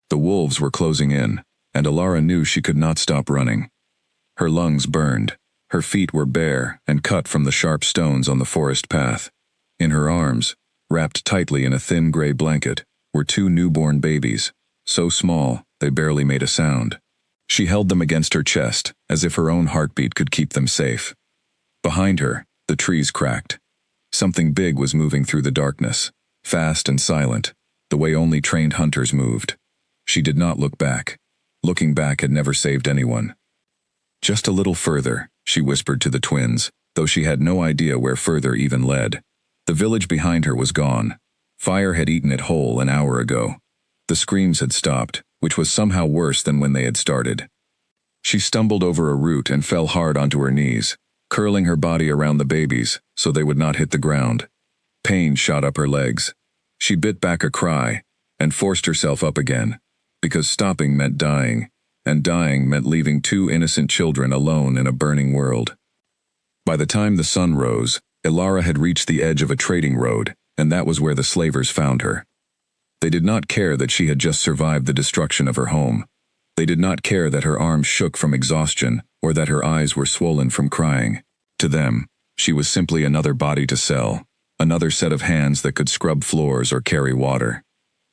The wolves were closing in, and Alara knew she could not stop running. Her lungs burned. Her feet were bare and cut from the sharp stones on the forest path. In her arms, wrapped tightly in a thin gray blanket, were two newborn babies, so small they barely made a sound. She held them against her chest, as if her own heartbeat could keep them safe. Behind her, the trees cracked. Something big was moving through the darkness, fast and silent, the way only trained hunters moved. She did not look back. Looking back had never saved anyone. Just a little further, she whispered to the twins, though she had no idea where further even led. The village behind her was gone. Fire had eaten it whole an hour ago. The screams had stopped, which was somehow worse than when they had started. She stumbled over a root and fell hard onto her knees, curling her body around the babies so they would not hit the ground. Pain shot up her legs. She bit back a cry and forced herself up again, because stopping meant dying, and dying meant leaving two innocent children alone in a burning world. By the time the sun rose, Alara had reached the edge of a trading road, and that was where the slavers found her. They did not care that she had just survived the destruction of her home. They did not care that her arms shook from exhaustion or that her eyes were swollen from crying. To them, she was simply another body to sell, another set of hands that could scrub floors or carry water.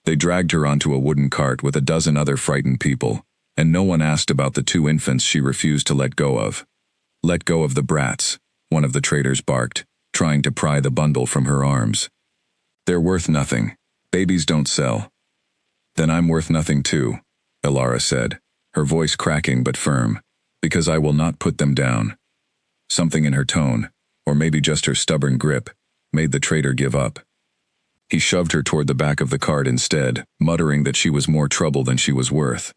They dragged her onto a wooden cart with a dozen other frightened people, and no one asked about the two infants she refused to let go of. Let go of the brats, one of the traders barked, trying to pry the bundle from her arms. They're worth nothing. Babies don't sell. Then I'm worth nothing too, Alara said, her voice cracking but firm, because I will not put them down. Something in her tone, or maybe just her stubborn grip, made the trader give up. He shoved her toward the back of the cart instead, muttering that she was more trouble than she was worth.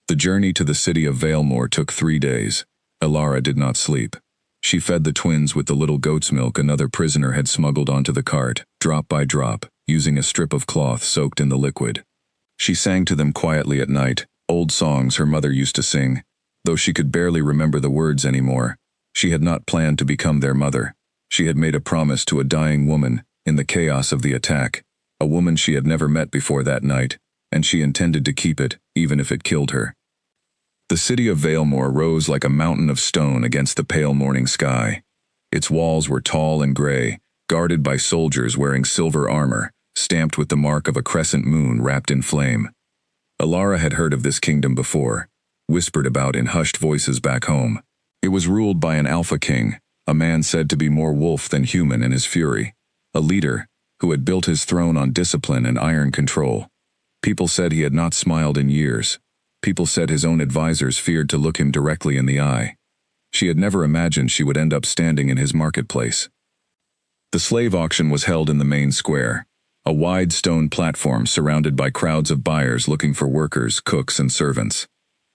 The journey to the city of Valemore took 3 days. Alara did not sleep. She fed the twins with the little goat's milk another prisoner had smuggled onto the cart, drop by drop, using a strip of cloth soaked in the liquid. She sang to them quietly at night, old songs her mother used to sing. Though she could barely remember the words anymore, she had not planned to become their mother. She had made a promise to a dying woman, in the chaos of the attack, a woman she had never met before that night, and she intended to keep it, even if it killed her. The city of Valemore rose like a mountain of stone against the pale morning sky. Its walls were tall and gray, guarded by soldiers wearing silver armor, stamped with the mark of a crescent moon wrapped in flame. Alara had heard of this kingdom before, whispered about in hushed voices back home. It was ruled by an alpha king, a man said to be more wolf than human in his fury, a leader who had built his throne on discipline and iron control. People said he had not smiled in years. People said his own advisors feared to look him directly in the eye. She had never imagined she would end up standing in his marketplace. The slave auction was held in the main square, a wide stone platform surrounded by crowds of buyers looking for workers, cooks, and servants.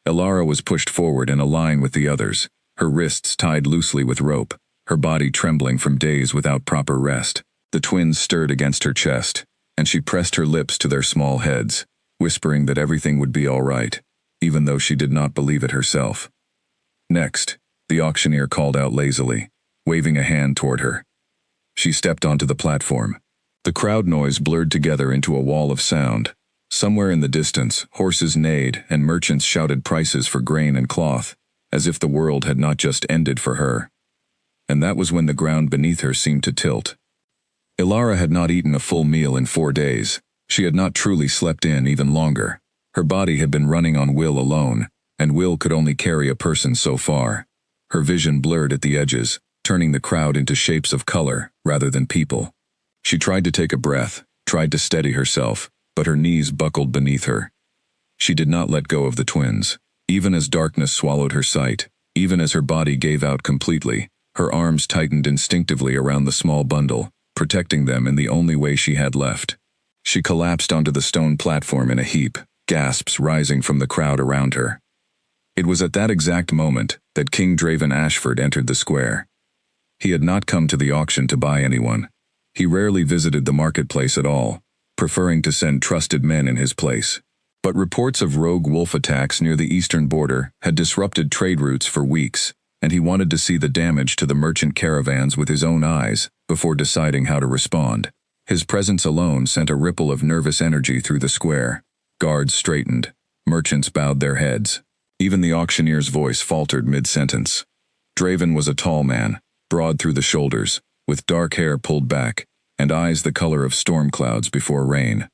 Alara was pushed forward in a line with the others, her wrists tied loosely with rope, her body trembling from days without proper rest. The twins stirred against her chest, and she pressed her lips to their small heads, whispering that everything would be all right, even though she did not believe it herself. Next, the auctioneer called out lazily, waving a hand toward her. She stepped onto the platform. The crowd noise blurred together into a wall of sound. Somewhere in the distance, horses neighed and merchants shouted prices for grain and cloth, as if the world had not just ended for her. And that was when the ground beneath her seemed to tilt. Alara had not eaten a full meal in 4 days. She had not truly slept in even longer. Her body had been running on will alone, and will could only carry a person so far. Her vision blurred at the edges, turning the crowd into shapes of color rather than people. She tried to take a breath, tried to steady herself, but her knees buckled beneath her. She did not let go of the twins. Even as darkness swallowed her sight, even as her body gave out completely, her arms tightened instinctively around the small bundle, protecting them in the only way she had left. She collapsed onto the stone platform in a heap, gasps rising from the crowd around her. It was at that exact moment that King Draven Ashford entered the square. He had not come to the auction to buy anyone. He rarely visited the marketplace at all, preferring to send trusted men in his place. But reports of rogue wolf attacks near the eastern border had disrupted trade routes for weeks, and he wanted to see the damage to the merchant caravans with his own eyes before deciding how to respond. His presence alone sent a ripple of nervous energy through the square. Guards straightened. Merchants bowed their heads. Even the auctioneer's voice faltered mid-sentence. Draven was a tall man, broad through the shoulders, with dark hair pulled back, and eyes the color of storm clouds before rain.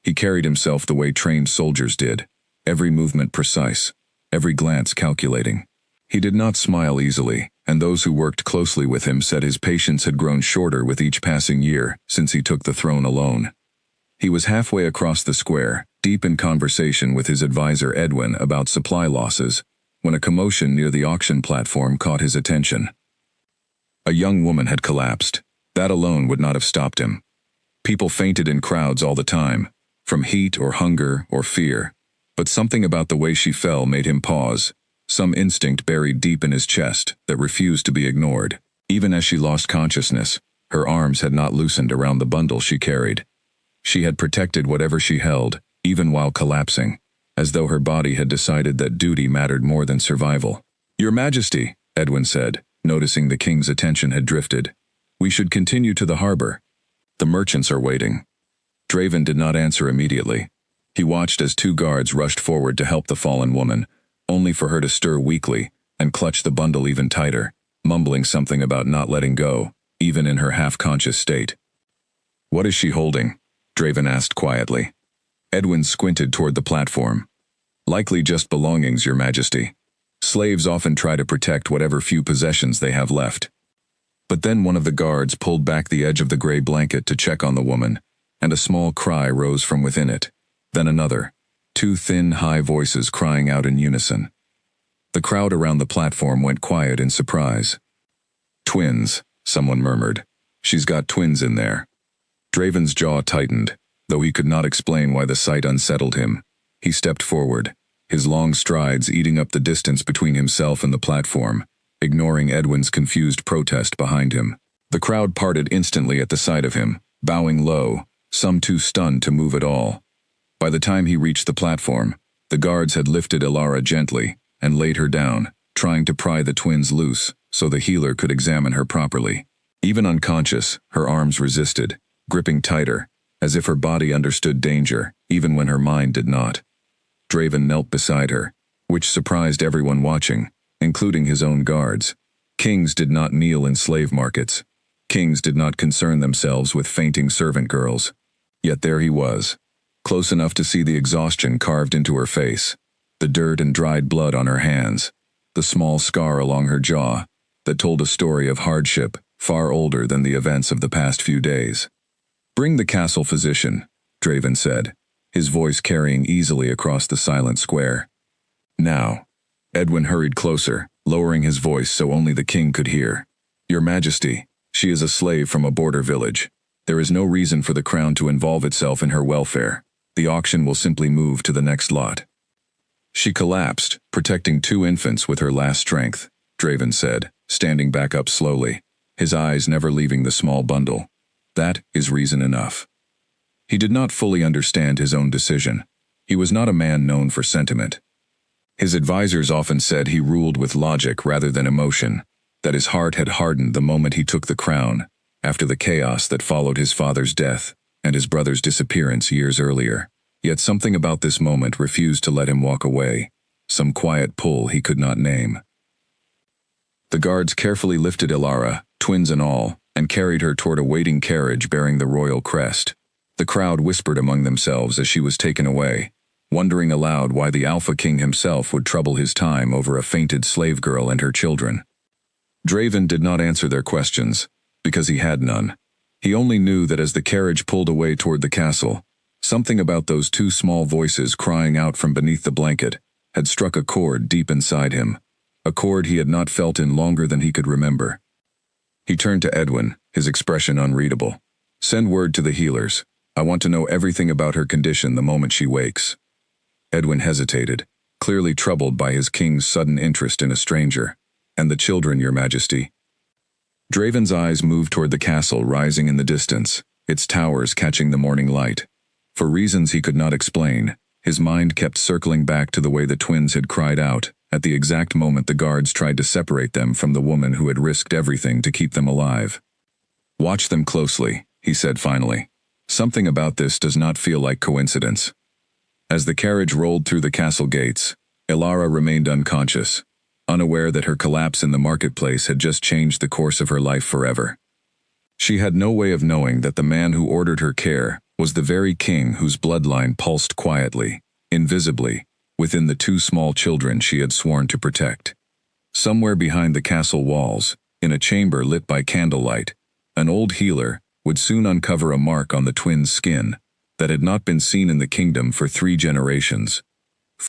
He carried himself the way trained soldiers did, every movement precise, every glance calculating. He did not smile easily, and those who worked closely with him said his patience had grown shorter with each passing year since he took the throne alone. He was halfway across the square, deep in conversation with his advisor Edwin about supply losses, when a commotion near the auction platform caught his attention. A young woman had collapsed. That alone would not have stopped him. People fainted in crowds all the time, from heat or hunger or fear, but something about the way she fell made him pause, some instinct buried deep in his chest that refused to be ignored. Even as she lost consciousness, her arms had not loosened around the bundle she carried. She had protected whatever she held, even while collapsing, as though her body had decided that duty mattered more than survival. "Your Majesty," Edwin said, noticing the king's attention had drifted. "We should continue to the harbor. The merchants are waiting." Draven did not answer immediately. He watched as two guards rushed forward to help the fallen woman, only for her to stir weakly and clutch the bundle even tighter, mumbling something about not letting go, even in her half-conscious state. "What is she holding?" Draven asked quietly. Edwin squinted toward the platform. "Likely just belongings, Your Majesty. Slaves often try to protect whatever few possessions they have left." But then one of the guards pulled back the edge of the gray blanket to check on the woman, and a small cry rose from within it. Then another, two thin, high voices crying out in unison. The crowd around the platform went quiet in surprise. "Twins," someone murmured. "She's got twins in there." Draven's jaw tightened, though he could not explain why the sight unsettled him. He stepped forward, his long strides eating up the distance between himself and the platform, ignoring Edwin's confused protest behind him. The crowd parted instantly at the sight of him, bowing low, some too stunned to move at all. By the time he reached the platform, the guards had lifted Ilara gently and laid her down, trying to pry the twins loose so the healer could examine her properly. Even unconscious, her arms resisted, gripping tighter, as if her body understood danger, even when her mind did not. Draven knelt beside her, which surprised everyone watching, including his own guards. Kings did not kneel in slave markets. Kings did not concern themselves with fainting servant girls. Yet there he was, close enough to see the exhaustion carved into her face, the dirt and dried blood on her hands, the small scar along her jaw that told a story of hardship far older than the events of the past few days. "Bring the castle physician," Draven said, his voice carrying easily across the silent square. "Now." Edwin hurried closer, lowering his voice so only the king could hear. "Your Majesty, she is a slave from a border village. There is no reason for the crown to involve itself in her welfare. The auction will simply move to the next lot." "She collapsed, protecting two infants with her last strength," Draven said, standing back up slowly, his eyes never leaving the small bundle. "That is reason enough." He did not fully understand his own decision. He was not a man known for sentiment. His advisors often said he ruled with logic rather than emotion, that his heart had hardened the moment he took the crown, after the chaos that followed his father's death and his brother's disappearance years earlier. Yet something about this moment refused to let him walk away, some quiet pull he could not name. The guards carefully lifted Ilara, twins and all, and carried her toward a waiting carriage bearing the royal crest. The crowd whispered among themselves as she was taken away, wondering aloud why the Alpha King himself would trouble his time over a fainted slave girl and her children. Draven did not answer their questions, because he had none. He only knew that as the carriage pulled away toward the castle, something about those two small voices crying out from beneath the blanket had struck a chord deep inside him, a chord he had not felt in longer than he could remember. He turned to Edwin, his expression unreadable. "Send word to the healers. I want to know everything about her condition the moment she wakes." Edwin hesitated, clearly troubled by his king's sudden interest in a stranger. "And the children, Your Majesty?" Draven's eyes moved toward the castle rising in the distance, its towers catching the morning light. For reasons he could not explain, his mind kept circling back to the way the twins had cried out, at the exact moment the guards tried to separate them from the woman who had risked everything to keep them alive. "Watch them closely," he said finally. "Something about this does not feel like coincidence." As the carriage rolled through the castle gates, Ilara remained unconscious, unaware that her collapse in the marketplace had just changed the course of her life forever. She had no way of knowing that the man who ordered her care was the very king whose bloodline pulsed quietly, invisibly, within the two small children she had sworn to protect. Somewhere behind the castle walls, in a chamber lit by candlelight, an old healer would soon uncover a mark on the twins' skin that had not been seen in the kingdom for 3 generations.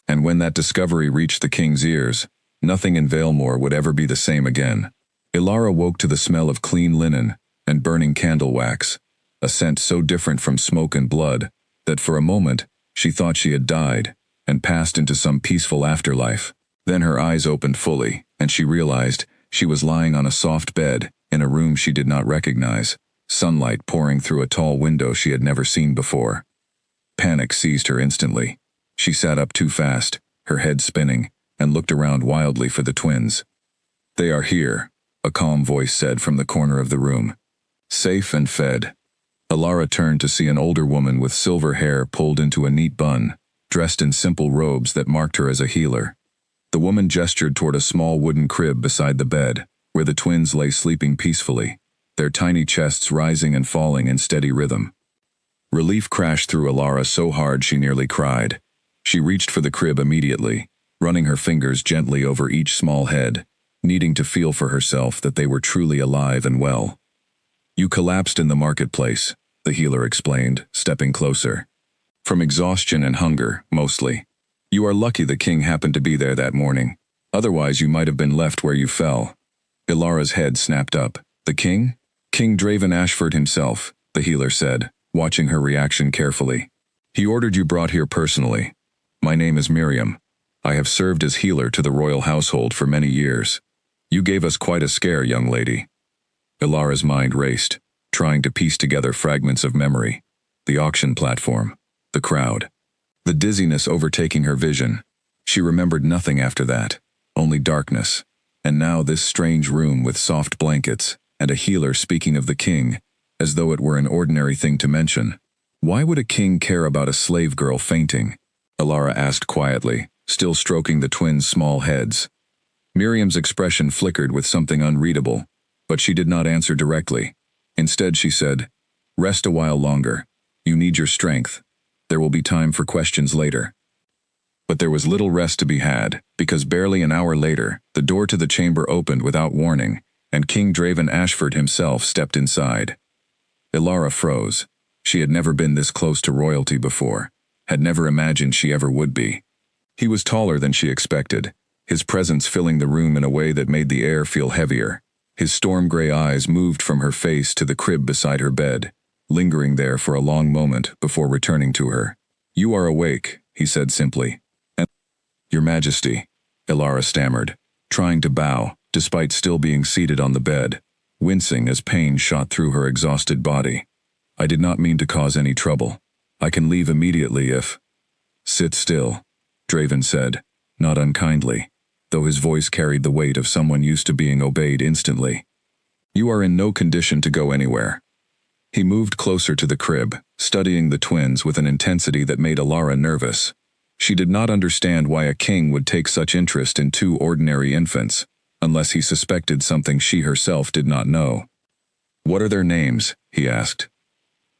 And when that discovery reached the king's ears, nothing in Valemore would ever be the same again. Ilara woke to the smell of clean linen and burning candle wax, a scent so different from smoke and blood that for a moment she thought she had died and passed into some peaceful afterlife. Then her eyes opened fully, and she realized she was lying on a soft bed in a room she did not recognize, sunlight pouring through a tall window she had never seen before. Panic seized her instantly. She sat up too fast, her head spinning, and looked around wildly for the twins. "They are here," a calm voice said from the corner of the room. "Safe and fed." Ilara turned to see an older woman with silver hair pulled into a neat bun, dressed in simple robes that marked her as a healer. The woman gestured toward a small wooden crib beside the bed, where the twins lay sleeping peacefully, their tiny chests rising and falling in steady rhythm. Relief crashed through Ilara so hard she nearly cried. She reached for the crib immediately, running her fingers gently over each small head, needing to feel for herself that they were truly alive and well. "You collapsed in the marketplace," the healer explained, stepping closer. "From exhaustion and hunger, mostly. You are lucky the king happened to be there that morning. Otherwise you might have been left where you fell." Ilara's head snapped up. "The king?" "King Draven Ashford himself," the healer said, watching her reaction carefully. "He ordered you brought here personally. My name is Miriam. I have served as healer to the royal household for many years. You gave us quite a scare, young lady." Ilara's mind raced, trying to piece together fragments of memory. The auction platform, the crowd, the dizziness overtaking her vision. She remembered nothing after that, only darkness. And now this strange room with soft blankets, and a healer speaking of the king, as though it were an ordinary thing to mention. Why would a king care about a slave girl fainting? Ilara asked quietly, still stroking the twins' small heads. Miriam's expression flickered with something unreadable, but she did not answer directly. Instead she said, "Rest a while longer. You need your strength. There will be time for questions later." But there was little rest to be had, because barely an hour later, the door to the chamber opened without warning, and King Draven Ashford himself stepped inside. Ilara froze. She had never been this close to royalty before, had never imagined she ever would be. He was taller than she expected, his presence filling the room in a way that made the air feel heavier. His storm-gray eyes moved from her face to the crib beside her bed, lingering there for a long moment before returning to her. "You are awake," he said simply. "And Your Majesty," Ilara stammered, trying to bow, despite still being seated on the bed, wincing as pain shot through her exhausted body. "I did not mean to cause any trouble. I can leave immediately if—" "Sit still," Draven said, not unkindly, though his voice carried the weight of someone used to being obeyed instantly. "You are in no condition to go anywhere." He moved closer to the crib, studying the twins with an intensity that made Ilara nervous. She did not understand why a king would take such interest in 2 ordinary infants, unless he suspected something she herself did not know. "What are their names?" he asked.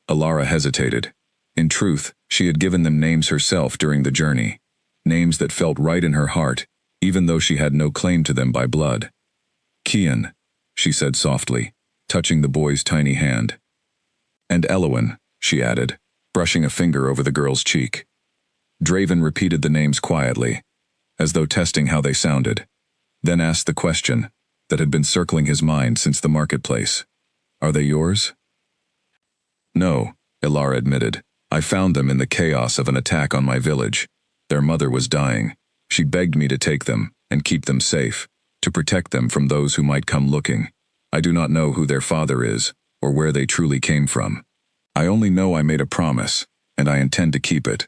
Ilara hesitated. In truth, she had given them names herself during the journey, names that felt right in her heart, even though she had no claim to them by blood. "Kian," she said softly, touching the boy's tiny hand. "And Elowen," she added, brushing a finger over the girl's cheek. Draven repeated the names quietly, as though testing how they sounded, then asked the question that had been circling his mind since the marketplace. "Are they yours?" "No," Ilara admitted. "I found them in the chaos of an attack on my village. Their mother was dying. She begged me to take them and keep them safe, to protect them from those who might come looking. I do not know who their father is, or where they truly came from. I only know I made a promise, and I intend to keep it."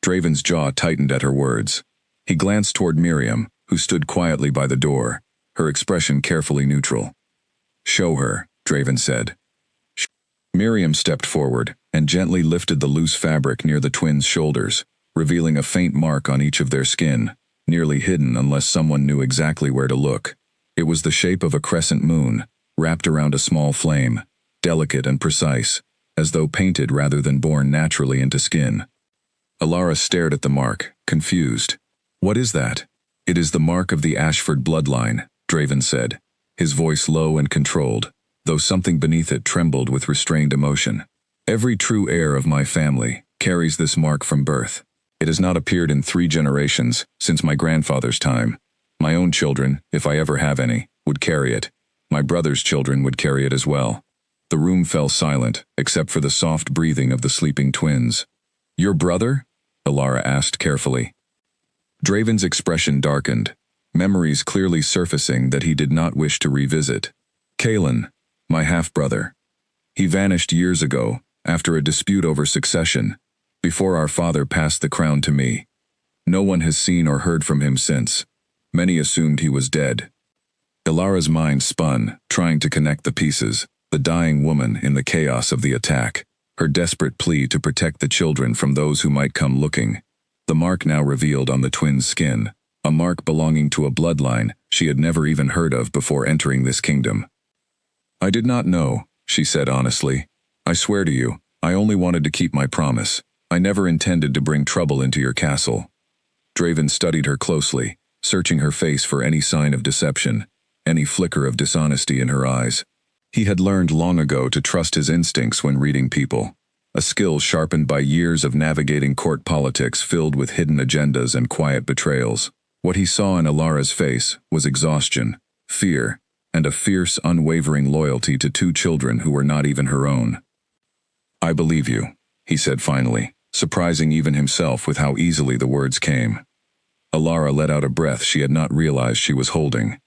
Draven's jaw tightened at her words. He glanced toward Miriam, who stood quietly by the door, her expression carefully neutral. "Show her," Draven said. Miriam stepped forward and gently lifted the loose fabric near the twins' shoulders, revealing a faint mark on each of their skin, nearly hidden unless someone knew exactly where to look. It was the shape of a crescent moon, wrapped around a small flame, delicate and precise, as though painted rather than born naturally into skin. Alara stared at the mark, confused. "What is that?" "It is the mark of the Ashford bloodline," Draven said, his voice low and controlled, though something beneath it trembled with restrained emotion. "Every true heir of my family carries this mark from birth. It has not appeared in 3 generations, since my grandfather's time. My own children, if I ever have any, would carry it. My brother's children would carry it as well." The room fell silent, except for the soft breathing of the sleeping twins. "Your brother?" Alara asked carefully. Draven's expression darkened, memories clearly surfacing that he did not wish to revisit. "Kaelin, my half-brother. He vanished years ago, after a dispute over succession, before our father passed the crown to me. No one has seen or heard from him since. Many assumed he was dead." Alara's mind spun, trying to connect the pieces, the dying woman in the chaos of the attack, her desperate plea to protect the children from those who might come looking. The mark now revealed on the twins' skin, a mark belonging to a bloodline she had never even heard of before entering this kingdom. "I did not know," she said honestly. "I swear to you, I only wanted to keep my promise. I never intended to bring trouble into your castle." Draven studied her closely, searching her face for any sign of deception, any flicker of dishonesty in her eyes. He had learned long ago to trust his instincts when reading people, a skill sharpened by years of navigating court politics filled with hidden agendas and quiet betrayals. What he saw in Alara's face was exhaustion, fear, and a fierce, unwavering loyalty to 2 children who were not even her own. "I believe you," he said finally, surprising even himself with how easily the words came. Alara let out a breath she had not realized she was holding.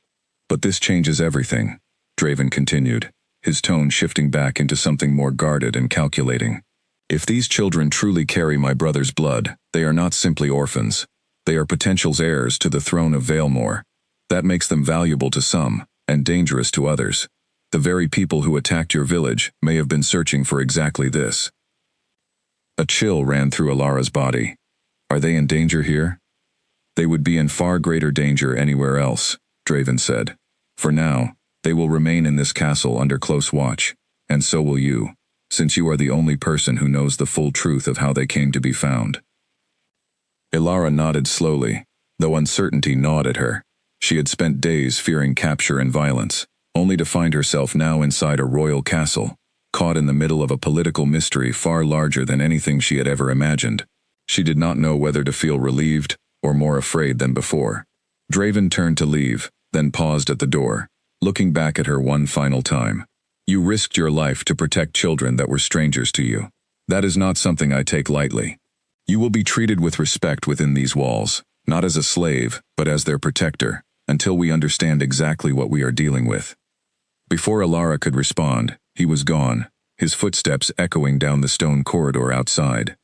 "But this changes everything," Draven continued, his tone shifting back into something more guarded and calculating. "If these children truly carry my brother's blood, they are not simply orphans. They are potential heirs to the throne of Valemore. That makes them valuable to some, and dangerous to others. The very people who attacked your village may have been searching for exactly this." A chill ran through Alara's body. "Are they in danger here?" "They would be in far greater danger anywhere else," Draven said. "For now, they will remain in this castle under close watch, and so will you, since you are the only person who knows the full truth of how they came to be found." Alara nodded slowly, though uncertainty gnawed at her. She had spent days fearing capture and violence, only to find herself now inside a royal castle, caught in the middle of a political mystery far larger than anything she had ever imagined. She did not know whether to feel relieved or more afraid than before. Draven turned to leave, then paused at the door, looking back at her one final time. "You risked your life to protect children that were strangers to you. That is not something I take lightly. You will be treated with respect within these walls, not as a slave, but as their protector, until we understand exactly what we are dealing with." Before Alara could respond, he was gone, his footsteps echoing down the stone corridor outside.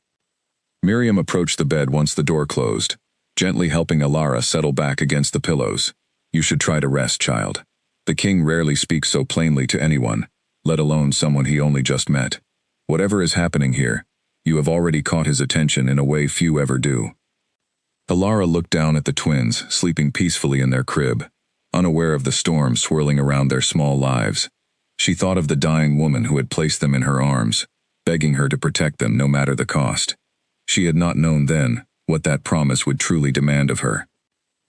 Miriam approached the bed once the door closed, gently helping Alara settle back against the pillows. "You should try to rest, child. The king rarely speaks so plainly to anyone, let alone someone he only just met. Whatever is happening here, you have already caught his attention in a way few ever do." Alara looked down at the twins, sleeping peacefully in their crib, unaware of the storm swirling around their small lives. She thought of the dying woman who had placed them in her arms, begging her to protect them no matter the cost. She had not known then what that promise would truly demand of her.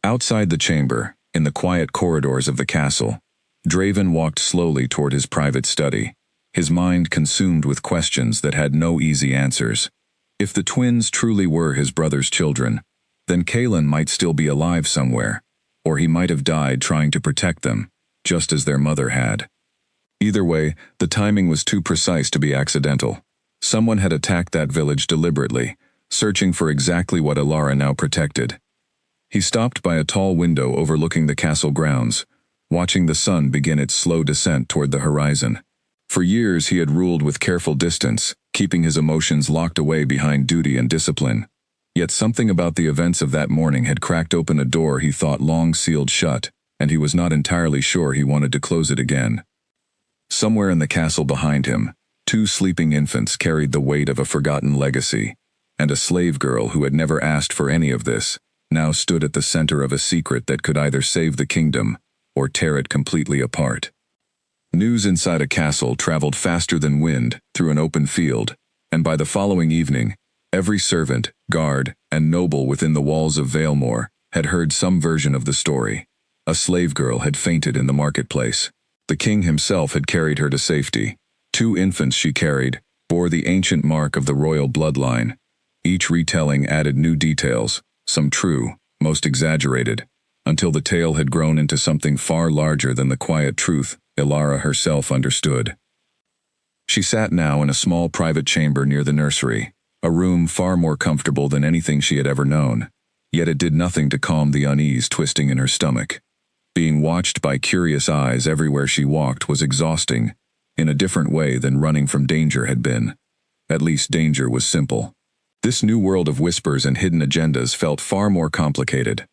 Outside the chamber, in the quiet corridors of the castle, Draven walked slowly toward his private study, his mind consumed with questions that had no easy answers. If the twins truly were his brother's children, then Kaelin might still be alive somewhere, or he might have died trying to protect them, just as their mother had. Either way, the timing was too precise to be accidental. Someone had attacked that village deliberately, searching for exactly what Alara now protected. He stopped by a tall window overlooking the castle grounds, watching the sun begin its slow descent toward the horizon. For years he had ruled with careful distance, keeping his emotions locked away behind duty and discipline. Yet something about the events of that morning had cracked open a door he thought long sealed shut, and he was not entirely sure he wanted to close it again. Somewhere in the castle behind him, 2 sleeping infants carried the weight of a forgotten legacy, and a slave girl who had never asked for any of this, now stood at the center of a secret that could either save the kingdom or tear it completely apart. News inside a castle traveled faster than wind through an open field, and by the following evening, every servant, guard, and noble within the walls of Valemore had heard some version of the story. A slave girl had fainted in the marketplace. The king himself had carried her to safety. 2 infants she carried bore the ancient mark of the royal bloodline. Each retelling added new details, some true, most exaggerated, until the tale had grown into something far larger than the quiet truth Ilara herself understood. She sat now in a small private chamber near the nursery, a room far more comfortable than anything she had ever known, yet it did nothing to calm the unease twisting in her stomach. Being watched by curious eyes everywhere she walked was exhausting, in a different way than running from danger had been. At least danger was simple. This new world of whispers and hidden agendas felt far more complicated.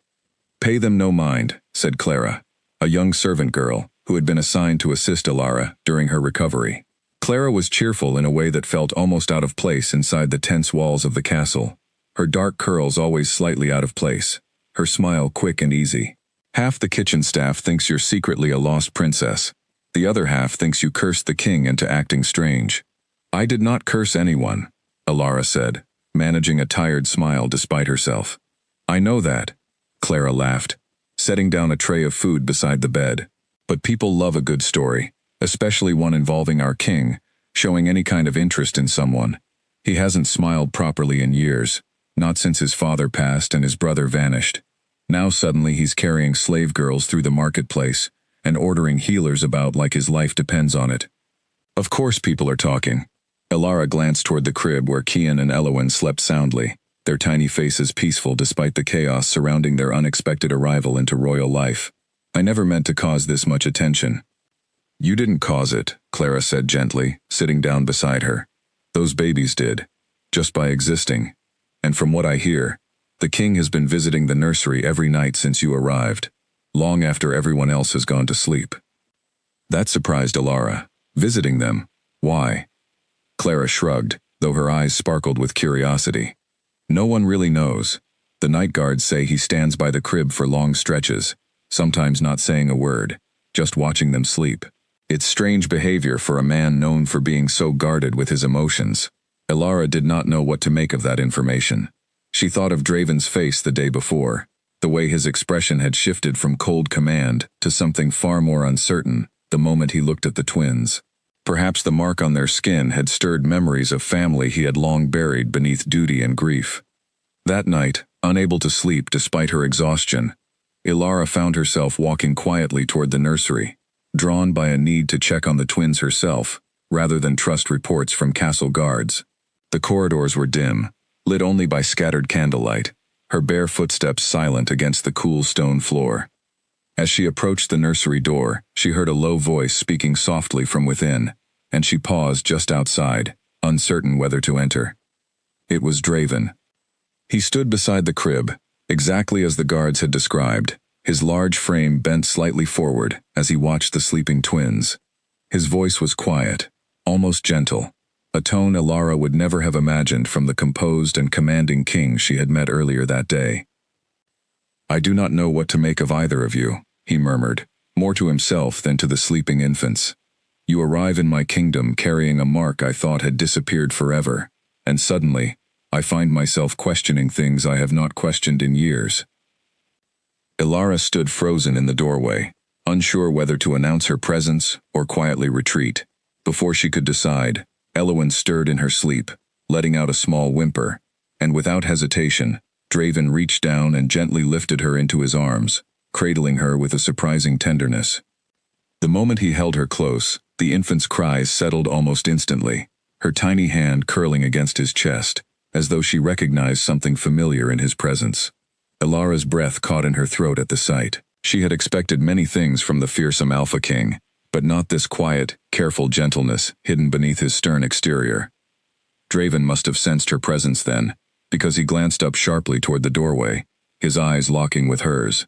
"Pay them no mind," said Clara, a young servant girl who had been assigned to assist Ilara during her recovery. Clara was cheerful in a way that felt almost out of place inside the tense walls of the castle, her dark curls always slightly out of place, her smile quick and easy. "Half the kitchen staff thinks you're secretly a lost princess. The other half thinks you cursed the king into acting strange." "I did not curse anyone," Ilara said, managing a tired smile despite herself. "I know that," Clara laughed, setting down a tray of food beside the bed. "But people love a good story, especially one involving our king, showing any kind of interest in someone. He hasn't smiled properly in years, not since his father passed and his brother vanished. Now suddenly he's carrying slave girls through the marketplace and ordering healers about like his life depends on it. Of course people are talking." Ilara glanced toward the crib where Kian and Elowen slept soundly, their tiny faces peaceful despite the chaos surrounding their unexpected arrival into royal life. "I never meant to cause this much attention." "You didn't cause it," Clara said gently, sitting down beside her. "Those babies did, just by existing. And from what I hear, the king has been visiting the nursery every night since you arrived, long after everyone else has gone to sleep." That surprised Ilara. Visiting them? Why? Clara shrugged, though her eyes sparkled with curiosity. "No one really knows. The night guards say he stands by the crib for long stretches, sometimes not saying a word, just watching them sleep. It's strange behavior for a man known for being so guarded with his emotions." Ilara did not know what to make of that information. She thought of Draven's face the day before, the way his expression had shifted from cold command to something far more uncertain the moment he looked at the twins. Perhaps the mark on their skin had stirred memories of family he had long buried beneath duty and grief. That night, unable to sleep despite her exhaustion, Ilara found herself walking quietly toward the nursery, drawn by a need to check on the twins herself, rather than trust reports from castle guards. The corridors were dim, lit only by scattered candlelight, her bare footsteps silent against the cool stone floor. As she approached the nursery door, she heard a low voice speaking softly from within, and she paused just outside, uncertain whether to enter. It was Draven. He stood beside the crib, exactly as the guards had described, his large frame bent slightly forward as he watched the sleeping twins. His voice was quiet, almost gentle, a tone Ilara would never have imagined from the composed and commanding king she had met earlier that day. "I do not know what to make of either of you," he murmured, more to himself than to the sleeping infants. "You arrive in my kingdom carrying a mark I thought had disappeared forever, and suddenly, I find myself questioning things I have not questioned in years." Ilara stood frozen in the doorway, unsure whether to announce her presence or quietly retreat. Before she could decide, Elowen stirred in her sleep, letting out a small whimper, and without hesitation, Draven reached down and gently lifted her into his arms, cradling her with a surprising tenderness. The moment he held her close, the infant's cries settled almost instantly, her tiny hand curling against his chest, as though she recognized something familiar in his presence. Ilara's breath caught in her throat at the sight. She had expected many things from the fearsome Alpha King, but not this quiet, careful gentleness hidden beneath his stern exterior. Draven must have sensed her presence then, because he glanced up sharply toward the doorway, his eyes locking with hers.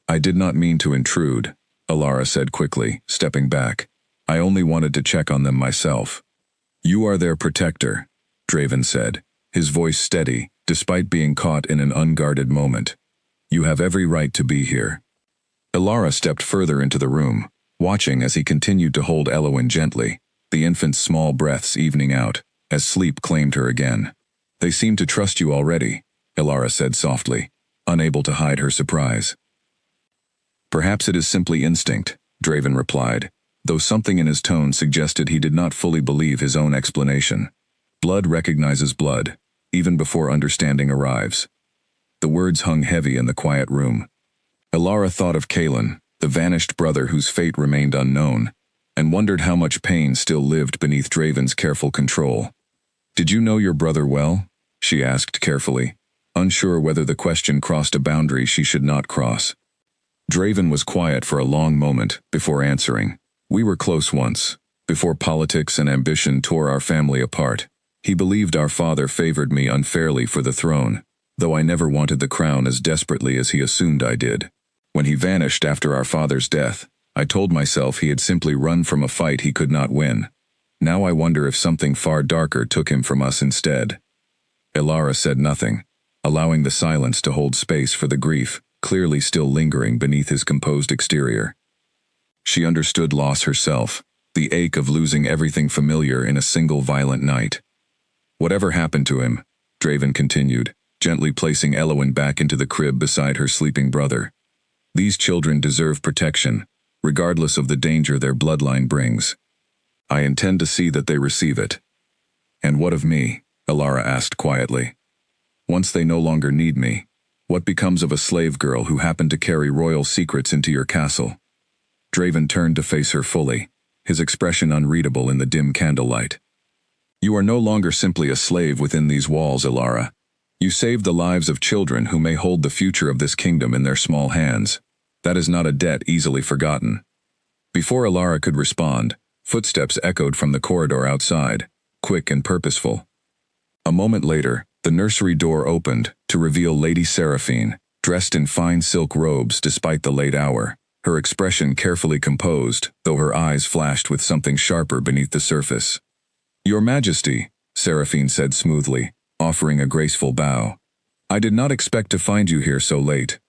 "I did not mean to intrude," Ilara said quickly, stepping back. "I only wanted to check on them myself." "You are their protector," Draven said, his voice steady, despite being caught in an unguarded moment. "You have every right to be here." Ilara stepped further into the room, watching as he continued to hold Elowen gently, the infant's small breaths evening out, as sleep claimed her again. "They seem to trust you already," Ilara said softly, unable to hide her surprise. "Perhaps it is simply instinct," Draven replied, though something in his tone suggested he did not fully believe his own explanation. "Blood recognizes blood, even before understanding arrives." The words hung heavy in the quiet room. Ilara thought of Kalen, the vanished brother whose fate remained unknown, and wondered how much pain still lived beneath Draven's careful control. "Did you know your brother well?" she asked carefully, unsure whether the question crossed a boundary she should not cross. Draven was quiet for a long moment before answering. "We were close once, before politics and ambition tore our family apart. He believed our father favored me unfairly for the throne, though I never wanted the crown as desperately as he assumed I did. When he vanished after our father's death, I told myself he had simply run from a fight he could not win. Now I wonder if something far darker took him from us instead." Ilara said nothing, allowing the silence to hold space for the grief clearly still lingering beneath his composed exterior. She understood loss herself, the ache of losing everything familiar in a single violent night. "Whatever happened to him," Draven continued, gently placing Elowen back into the crib beside her sleeping brother. "These children deserve protection, regardless of the danger their bloodline brings. I intend to see that they receive it." "And what of me?" Ilara asked quietly. "Once they no longer need me, what becomes of a slave girl who happened to carry royal secrets into your castle?" Draven turned to face her fully, his expression unreadable in the dim candlelight. "You are no longer simply a slave within these walls, Ilara. You saved the lives of children who may hold the future of this kingdom in their small hands. That is not a debt easily forgotten." Before Ilara could respond, footsteps echoed from the corridor outside, quick and purposeful. A moment later, the nursery door opened to reveal Lady Seraphine, dressed in fine silk robes despite the late hour, her expression carefully composed, though her eyes flashed with something sharper beneath the surface. "Your Majesty," Seraphine said smoothly, offering a graceful bow. "I did not expect to find you here so late."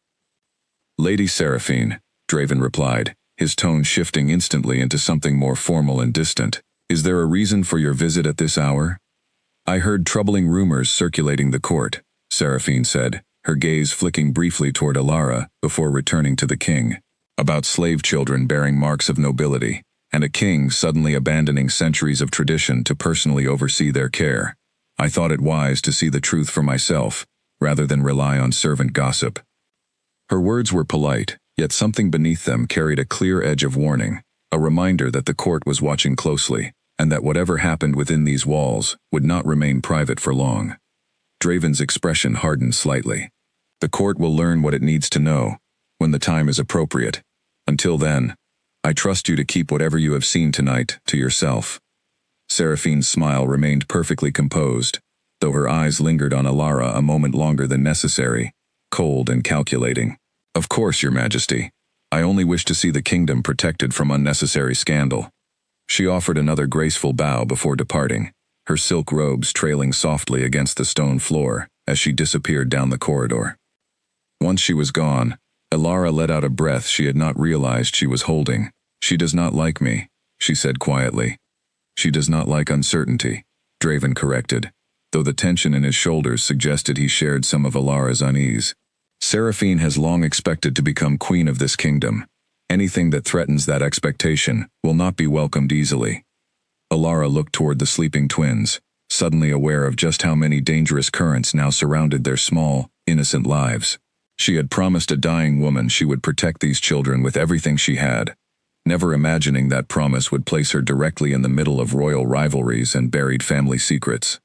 "Lady Seraphine," Draven replied, his tone shifting instantly into something more formal and distant. "Is there a reason for your visit at this hour?" "I heard troubling rumors circulating the court," Seraphine said, her gaze flicking briefly toward Ilara before returning to the king, "about slave children bearing marks of nobility, and a king suddenly abandoning centuries of tradition to personally oversee their care. I thought it wise to see the truth for myself, rather than rely on servant gossip." Her words were polite, yet something beneath them carried a clear edge of warning, a reminder that the court was watching closely, and that whatever happened within these walls would not remain private for long. Draven's expression hardened slightly. "The court will learn what it needs to know, when the time is appropriate. Until then, I trust you to keep whatever you have seen tonight to yourself." Seraphine's smile remained perfectly composed, though her eyes lingered on Ilara a moment longer than necessary, cold and calculating. "Of course, Your Majesty. I only wish to see the kingdom protected from unnecessary scandal." She offered another graceful bow before departing, her silk robes trailing softly against the stone floor as she disappeared down the corridor. Once she was gone, Ilara let out a breath she had not realized she was holding. "She does not like me," she said quietly. "She does not like uncertainty," Draven corrected, though the tension in his shoulders suggested he shared some of Ilara's unease. "Seraphine has long expected to become queen of this kingdom. Anything that threatens that expectation will not be welcomed easily." Ilara looked toward the sleeping twins, suddenly aware of just how many dangerous currents now surrounded their small, innocent lives. She had promised a dying woman she would protect these children with everything she had, never imagining that promise would place her directly in the middle of royal rivalries and buried family secrets.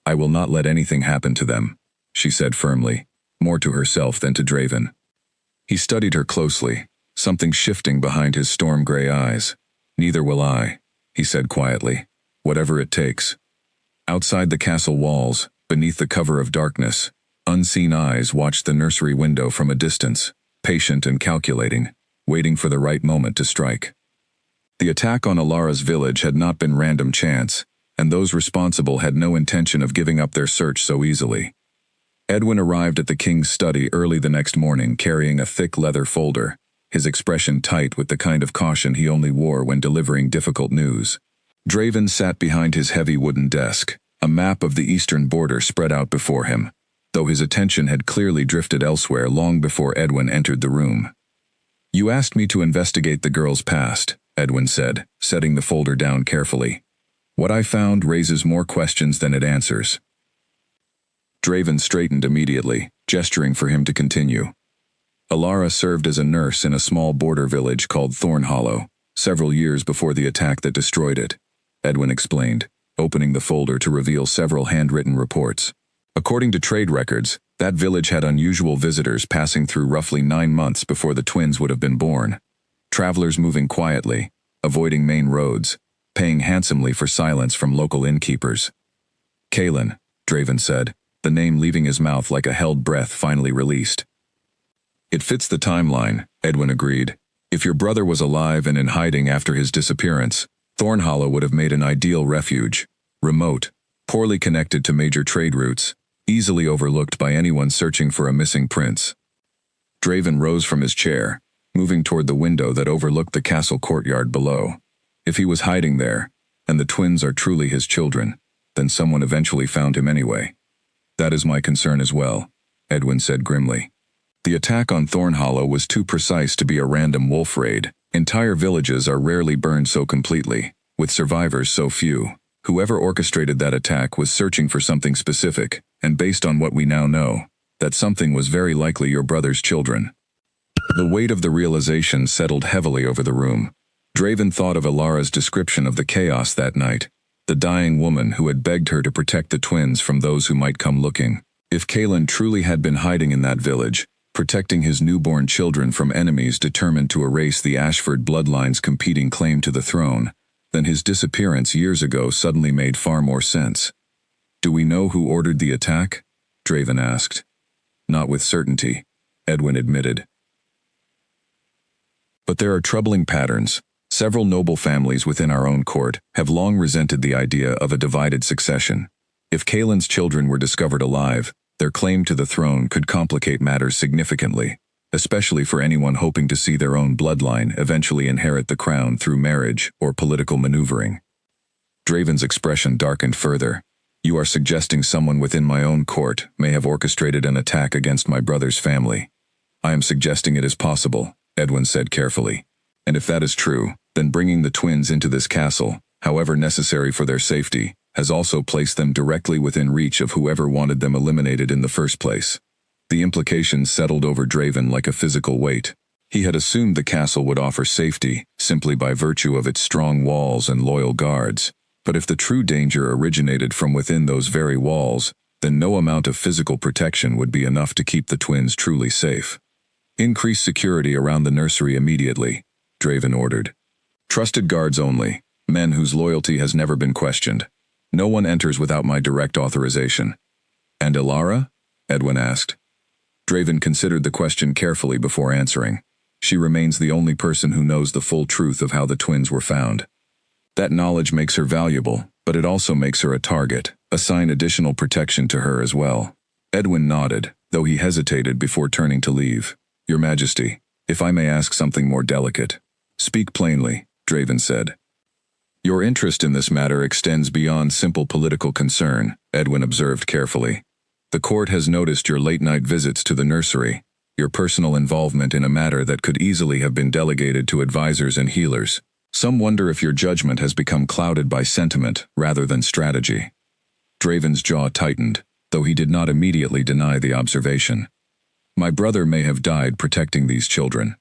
"I will not let anything happen to them," she said firmly, more to herself than to Draven. He studied her closely, something shifting behind his storm-gray eyes. "Neither will I," he said quietly, "whatever it takes." Outside the castle walls, beneath the cover of darkness, unseen eyes watched the nursery window from a distance, patient and calculating, waiting for the right moment to strike. The attack on Ilara's village had not been random chance. and those responsible had no intention of giving up their search so easily. Edwin arrived at the king's study early the next morning carrying a thick leather folder, his expression tight with the kind of caution he only wore when delivering difficult news. Draven sat behind his heavy wooden desk, a map of the eastern border spread out before him, though his attention had clearly drifted elsewhere long before Edwin entered the room. "You asked me to investigate the girl's past," Edwin said, setting the folder down carefully. "What I found raises more questions than it answers." Draven straightened immediately, gesturing for him to continue. Alara served as a nurse in a small border village called Thorn Hollow, several years before the attack that destroyed it, Edwin explained, opening the folder to reveal several handwritten reports. According to trade records, that village had unusual visitors passing through roughly 9 months before the twins would have been born. Travelers moving quietly, avoiding main roads, paying handsomely for silence from local innkeepers. "Kaelin," Draven said, the name leaving his mouth like a held breath finally released. "It fits the timeline," Edwin agreed. "If your brother was alive and in hiding after his disappearance, Thorn Hollow would have made an ideal refuge, remote, poorly connected to major trade routes, easily overlooked by anyone searching for a missing prince." Draven rose from his chair, moving toward the window that overlooked the castle courtyard below. If he was hiding there, and the twins are truly his children, then someone eventually found him anyway. "That is my concern as well," Edwin said grimly. "The attack on Thorn Hollow was too precise to be a random wolf raid. Entire villages are rarely burned so completely, with survivors so few. Whoever orchestrated that attack was searching for something specific, and based on what we now know, that something was very likely your brother's children." The weight of the realization settled heavily over the room. Draven thought of Alara's description of the chaos that night, the dying woman who had begged her to protect the twins from those who might come looking. If Kaelin truly had been hiding in that village, protecting his newborn children from enemies determined to erase the Ashford bloodline's competing claim to the throne, then his disappearance years ago suddenly made far more sense. "Do we know who ordered the attack?" Draven asked. "Not with certainty," Edwin admitted. "But there are troubling patterns. Several noble families within our own court have long resented the idea of a divided succession. If Kaelin's children were discovered alive, their claim to the throne could complicate matters significantly, especially for anyone hoping to see their own bloodline eventually inherit the crown through marriage or political maneuvering." Draven's expression darkened further. "You are suggesting someone within my own court may have orchestrated an attack against my brother's family." "I am suggesting it is possible," Edwin said carefully. "And if that is true, then bringing the twins into this castle, however necessary for their safety, has also placed them directly within reach of whoever wanted them eliminated in the first place." The implications settled over Draven like a physical weight. He had assumed the castle would offer safety, simply by virtue of its strong walls and loyal guards. But if the true danger originated from within those very walls, then no amount of physical protection would be enough to keep the twins truly safe. "Increase security around the nursery immediately," Draven ordered. "Trusted guards only, men whose loyalty has never been questioned. No one enters without my direct authorization." "And Alara?" Edwin asked. Draven considered the question carefully before answering. "She remains the only person who knows the full truth of how the twins were found. That knowledge makes her valuable, but it also makes her a target. Assign additional protection to her as well." Edwin nodded, though he hesitated before turning to leave. "Your Majesty, if I may ask something more delicate." "Speak plainly," Draven said. "Your interest in this matter extends beyond simple political concern," Edwin observed carefully. "The court has noticed your late-night visits to the nursery, your personal involvement in a matter that could easily have been delegated to advisors and healers. Some wonder if your judgment has become clouded by sentiment rather than strategy." Draven's jaw tightened, though he did not immediately deny the observation. "My brother may have died protecting these children.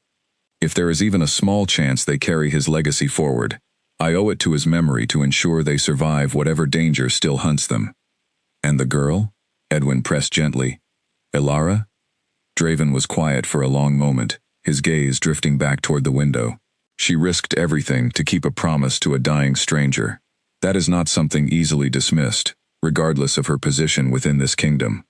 If there is even a small chance they carry his legacy forward, I owe it to his memory to ensure they survive whatever danger still hunts them." "And the girl?" Edwin pressed gently. "Alara?" Draven was quiet for a long moment, his gaze drifting back toward the window. "She risked everything to keep a promise to a dying stranger. That is not something easily dismissed, regardless of her position within this kingdom."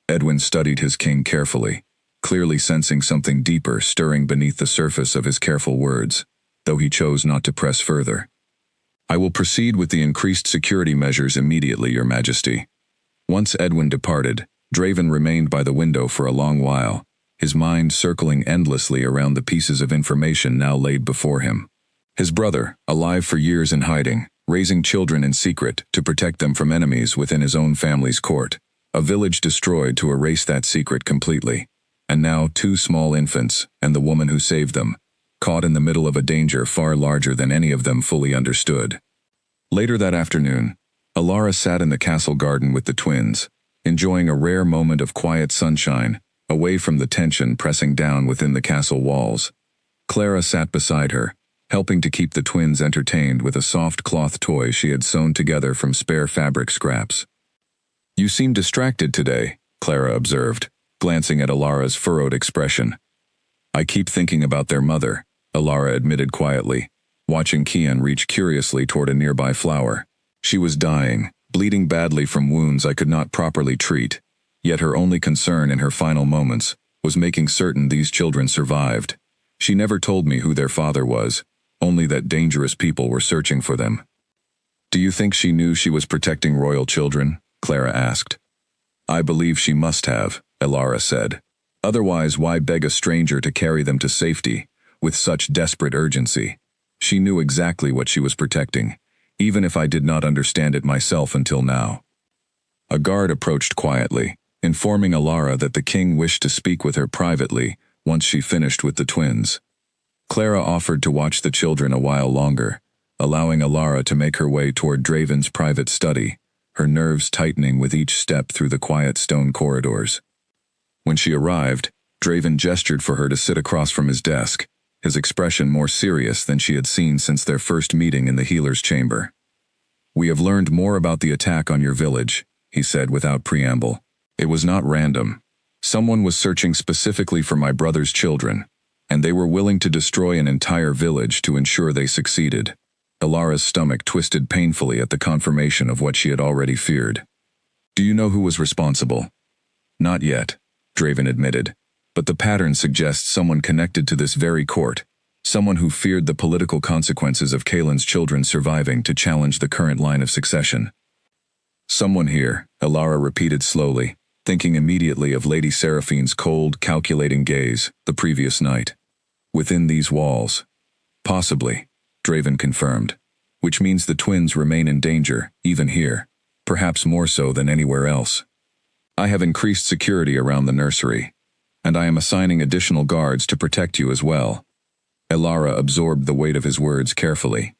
Edwin studied his king carefully, clearly sensing something deeper stirring beneath the surface of his careful words, though he chose not to press further. I will proceed with the increased security measures immediately, Your Majesty. Once Edwin departed, Draven remained by the window for a long while, his mind circling endlessly around the pieces of information now laid before him. His brother, alive for years in hiding, raising children in secret to protect them from enemies within his own family's court, a village destroyed to erase that secret completely, and now 2 small infants and the woman who saved them, caught in the middle of a danger far larger than any of them fully understood. Later that afternoon, Alara sat in the castle garden with the twins, enjoying a rare moment of quiet sunshine, away from the tension pressing down within the castle walls. Clara sat beside her, helping to keep the twins entertained with a soft cloth toy she had sewn together from spare fabric scraps. "You seem distracted today," Clara observed, glancing at Alara's furrowed expression. "I keep thinking about their mother," Alara admitted quietly, watching Kian reach curiously toward a nearby flower. She was dying, bleeding badly from wounds I could not properly treat, yet her only concern in her final moments was making certain these children survived. She never told me who their father was, only that dangerous people were searching for them. "Do you think she knew she was protecting royal children?" Clara asked. "I believe she must have," Alara said. "Otherwise, why beg a stranger to carry them to safety with such desperate urgency? She knew exactly what she was protecting, even if I did not understand it myself until now." A guard approached quietly, informing Alara that the king wished to speak with her privately once she finished with the twins. Clara offered to watch the children a while longer, allowing Alara to make her way toward Draven's private study, her nerves tightening with each step through the quiet stone corridors. When she arrived, Draven gestured for her to sit across from his desk, his expression more serious than she had seen since their first meeting in the healer's chamber. "We have learned more about the attack on your village," he said without preamble. "It was not random. Someone was searching specifically for my brother's children, and they were willing to destroy an entire village to ensure they succeeded." Alara's stomach twisted painfully at the confirmation of what she had already feared. "Do you know who was responsible?" "Not yet," Draven admitted, "but the pattern suggests someone connected to this very court, someone who feared the political consequences of Kaelin's children surviving to challenge the current line of succession." "Someone here," Alara repeated slowly, thinking immediately of Lady Seraphine's cold, calculating gaze the previous night. "Within these walls." "Possibly," Draven confirmed, "which means the twins remain in danger, even here, perhaps more so than anywhere else. I have increased security around the nursery, and I am assigning additional guards to protect you as well." Alara absorbed the weight of his words carefully.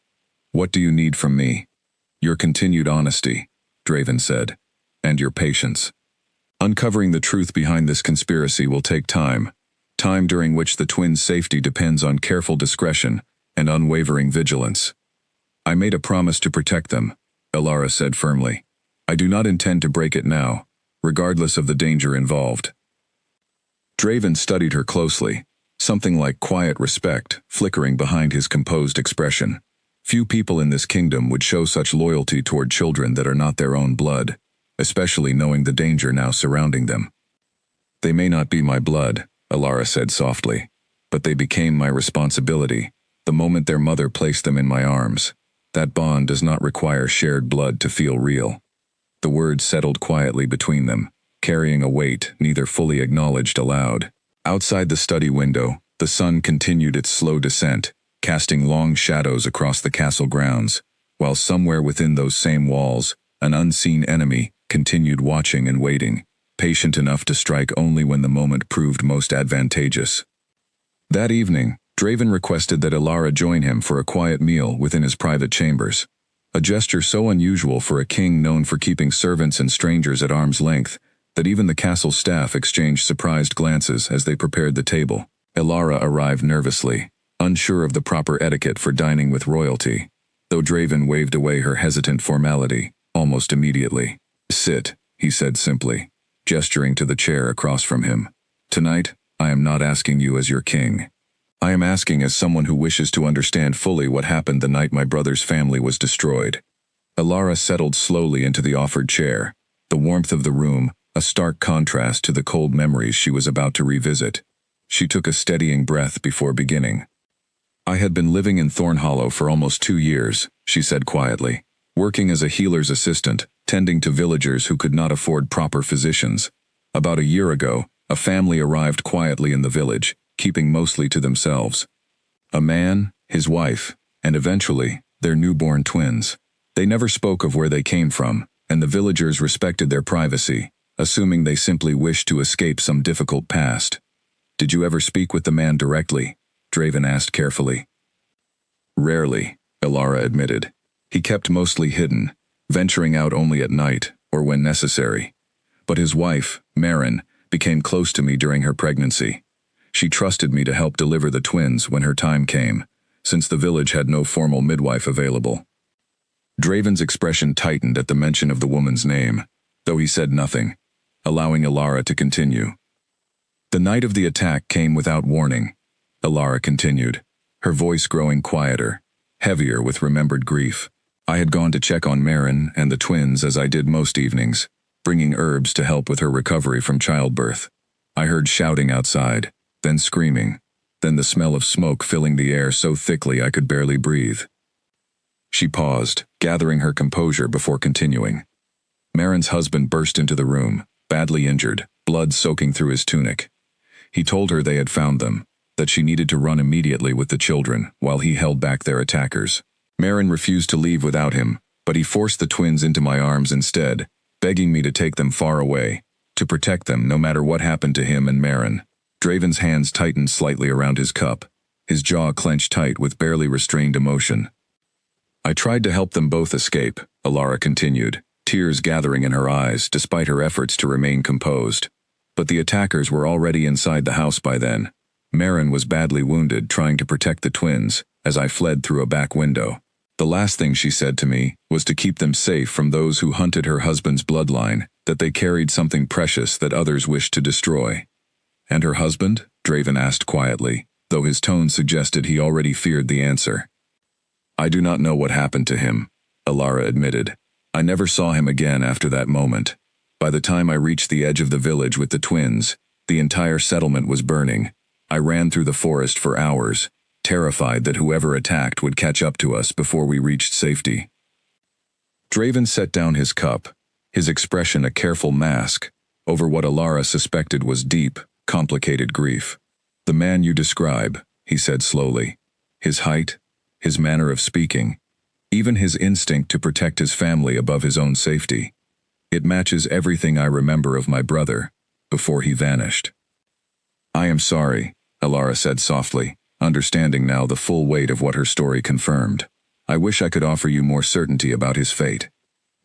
"What do you need from me?" "Your continued honesty," Draven said, "and your patience. Uncovering the truth behind this conspiracy will take time during which the twins' safety depends on careful discretion and unwavering vigilance." "I made a promise to protect them," Alara said firmly. "I do not intend to break it now, regardless of the danger involved." Draven studied her closely, something like quiet respect flickering behind his composed expression. Few people in this kingdom would show such loyalty toward children that are not their own blood, especially knowing the danger now surrounding them. "They may not be my blood," Alara said softly, "but they became my responsibility the moment their mother placed them in my arms. That bond does not require shared blood to feel real." The words settled quietly between them, carrying a weight neither fully acknowledged aloud. Outside the study window, the sun continued its slow descent, casting long shadows across the castle grounds, while somewhere within those same walls, an unseen enemy continued watching and waiting, patient enough to strike only when the moment proved most advantageous. That evening, Draven requested that Alara join him for a quiet meal within his private chambers, a gesture so unusual for a king known for keeping servants and strangers at arm's length that even the castle staff exchanged surprised glances as they prepared the table. Alara arrived nervously, unsure of the proper etiquette for dining with royalty, though Draven waved away her hesitant formality almost immediately. "Sit," he said simply, gesturing to the chair across from him. "Tonight, I am not asking you as your king. I am asking as someone who wishes to understand fully what happened the night my brother's family was destroyed." Alara settled slowly into the offered chair, the warmth of the room a stark contrast to the cold memories she was about to revisit. She took a steadying breath before beginning. I had been living in Thorn Hollow for almost 2 years, she said quietly, working as a healer's assistant, tending to villagers who could not afford proper physicians. About a year ago, a family arrived quietly in the village, keeping mostly to themselves. A man, his wife, and eventually, their newborn twins. They never spoke of where they came from, and the villagers respected their privacy, assuming they simply wished to escape some difficult past. Did you ever speak with the man directly? Draven asked carefully. Rarely, Elara admitted. He kept mostly hidden, venturing out only at night, or when necessary. But his wife, Marin, became close to me during her pregnancy. She trusted me to help deliver the twins when her time came, since the village had no formal midwife available. Draven's expression tightened at the mention of the woman's name, though he said nothing, allowing Elara to continue. The night of the attack came without warning, Elara continued, her voice growing quieter, heavier with remembered grief. I had gone to check on Marin and the twins as I did most evenings, bringing herbs to help with her recovery from childbirth. I heard shouting outside, then screaming, then the smell of smoke filling the air so thickly I could barely breathe. She paused, gathering her composure before continuing. Marin's husband burst into the room, badly injured, blood soaking through his tunic. He told her they had found them, that she needed to run immediately with the children while he held back their attackers. Marin refused to leave without him, but he forced the twins into my arms instead, begging me to take them far away, to protect them no matter what happened to him and Marin. Draven's hands tightened slightly around his cup, his jaw clenched tight with barely restrained emotion. I tried to help them both escape, Elara continued, tears gathering in her eyes despite her efforts to remain composed. But the attackers were already inside the house by then. Marin was badly wounded trying to protect the twins as I fled through a back window. The last thing she said to me was to keep them safe from those who hunted her husband's bloodline, that they carried something precious that others wished to destroy. And her husband? Draven asked quietly, though his tone suggested he already feared the answer. I do not know what happened to him, Elara admitted. I never saw him again after that moment. By the time I reached the edge of the village with the twins, the entire settlement was burning. I ran through the forest for hours, terrified that whoever attacked would catch up to us before we reached safety. Draven set down his cup, his expression a careful mask, over what Elara suspected was deep, complicated grief. The man you describe, he said slowly. His height, his manner of speaking, even his instinct to protect his family above his own safety. It matches everything I remember of my brother, before he vanished. I am sorry, Elara said softly, understanding now the full weight of what her story confirmed. I wish I could offer you more certainty about his fate.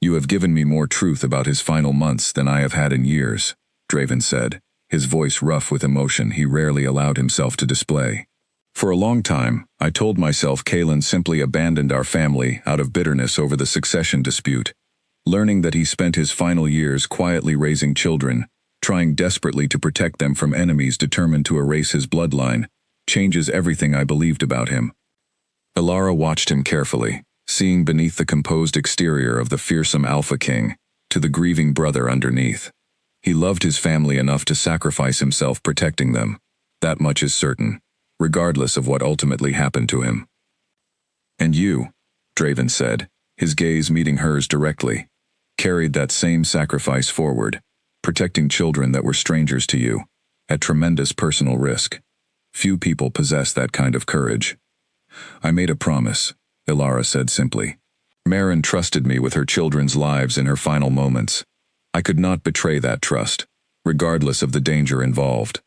You have given me more truth about his final months than I have had in years, Draven said, his voice rough with emotion he rarely allowed himself to display. For a long time, I told myself Kalen simply abandoned our family out of bitterness over the succession dispute, learning that he spent his final years quietly raising children, trying desperately to protect them from enemies determined to erase his bloodline, changes everything I believed about him. Elara watched him carefully, seeing beneath the composed exterior of the fearsome Alpha King, to the grieving brother underneath. He loved his family enough to sacrifice himself protecting them. That much is certain, regardless of what ultimately happened to him. And you, Draven said, his gaze meeting hers directly, carried that same sacrifice forward, protecting children that were strangers to you, at tremendous personal risk. Few people possess that kind of courage. I made a promise, Elara said simply. Marin trusted me with her children's lives in her final moments. I could not betray that trust, regardless of the danger involved.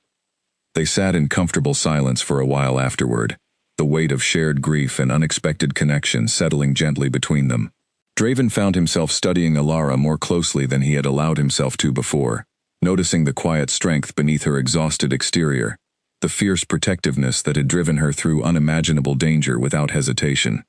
They sat in comfortable silence for a while afterward, the weight of shared grief and unexpected connection settling gently between them. Draven found himself studying Elara more closely than he had allowed himself to before, noticing the quiet strength beneath her exhausted exterior, the fierce protectiveness that had driven her through unimaginable danger without hesitation.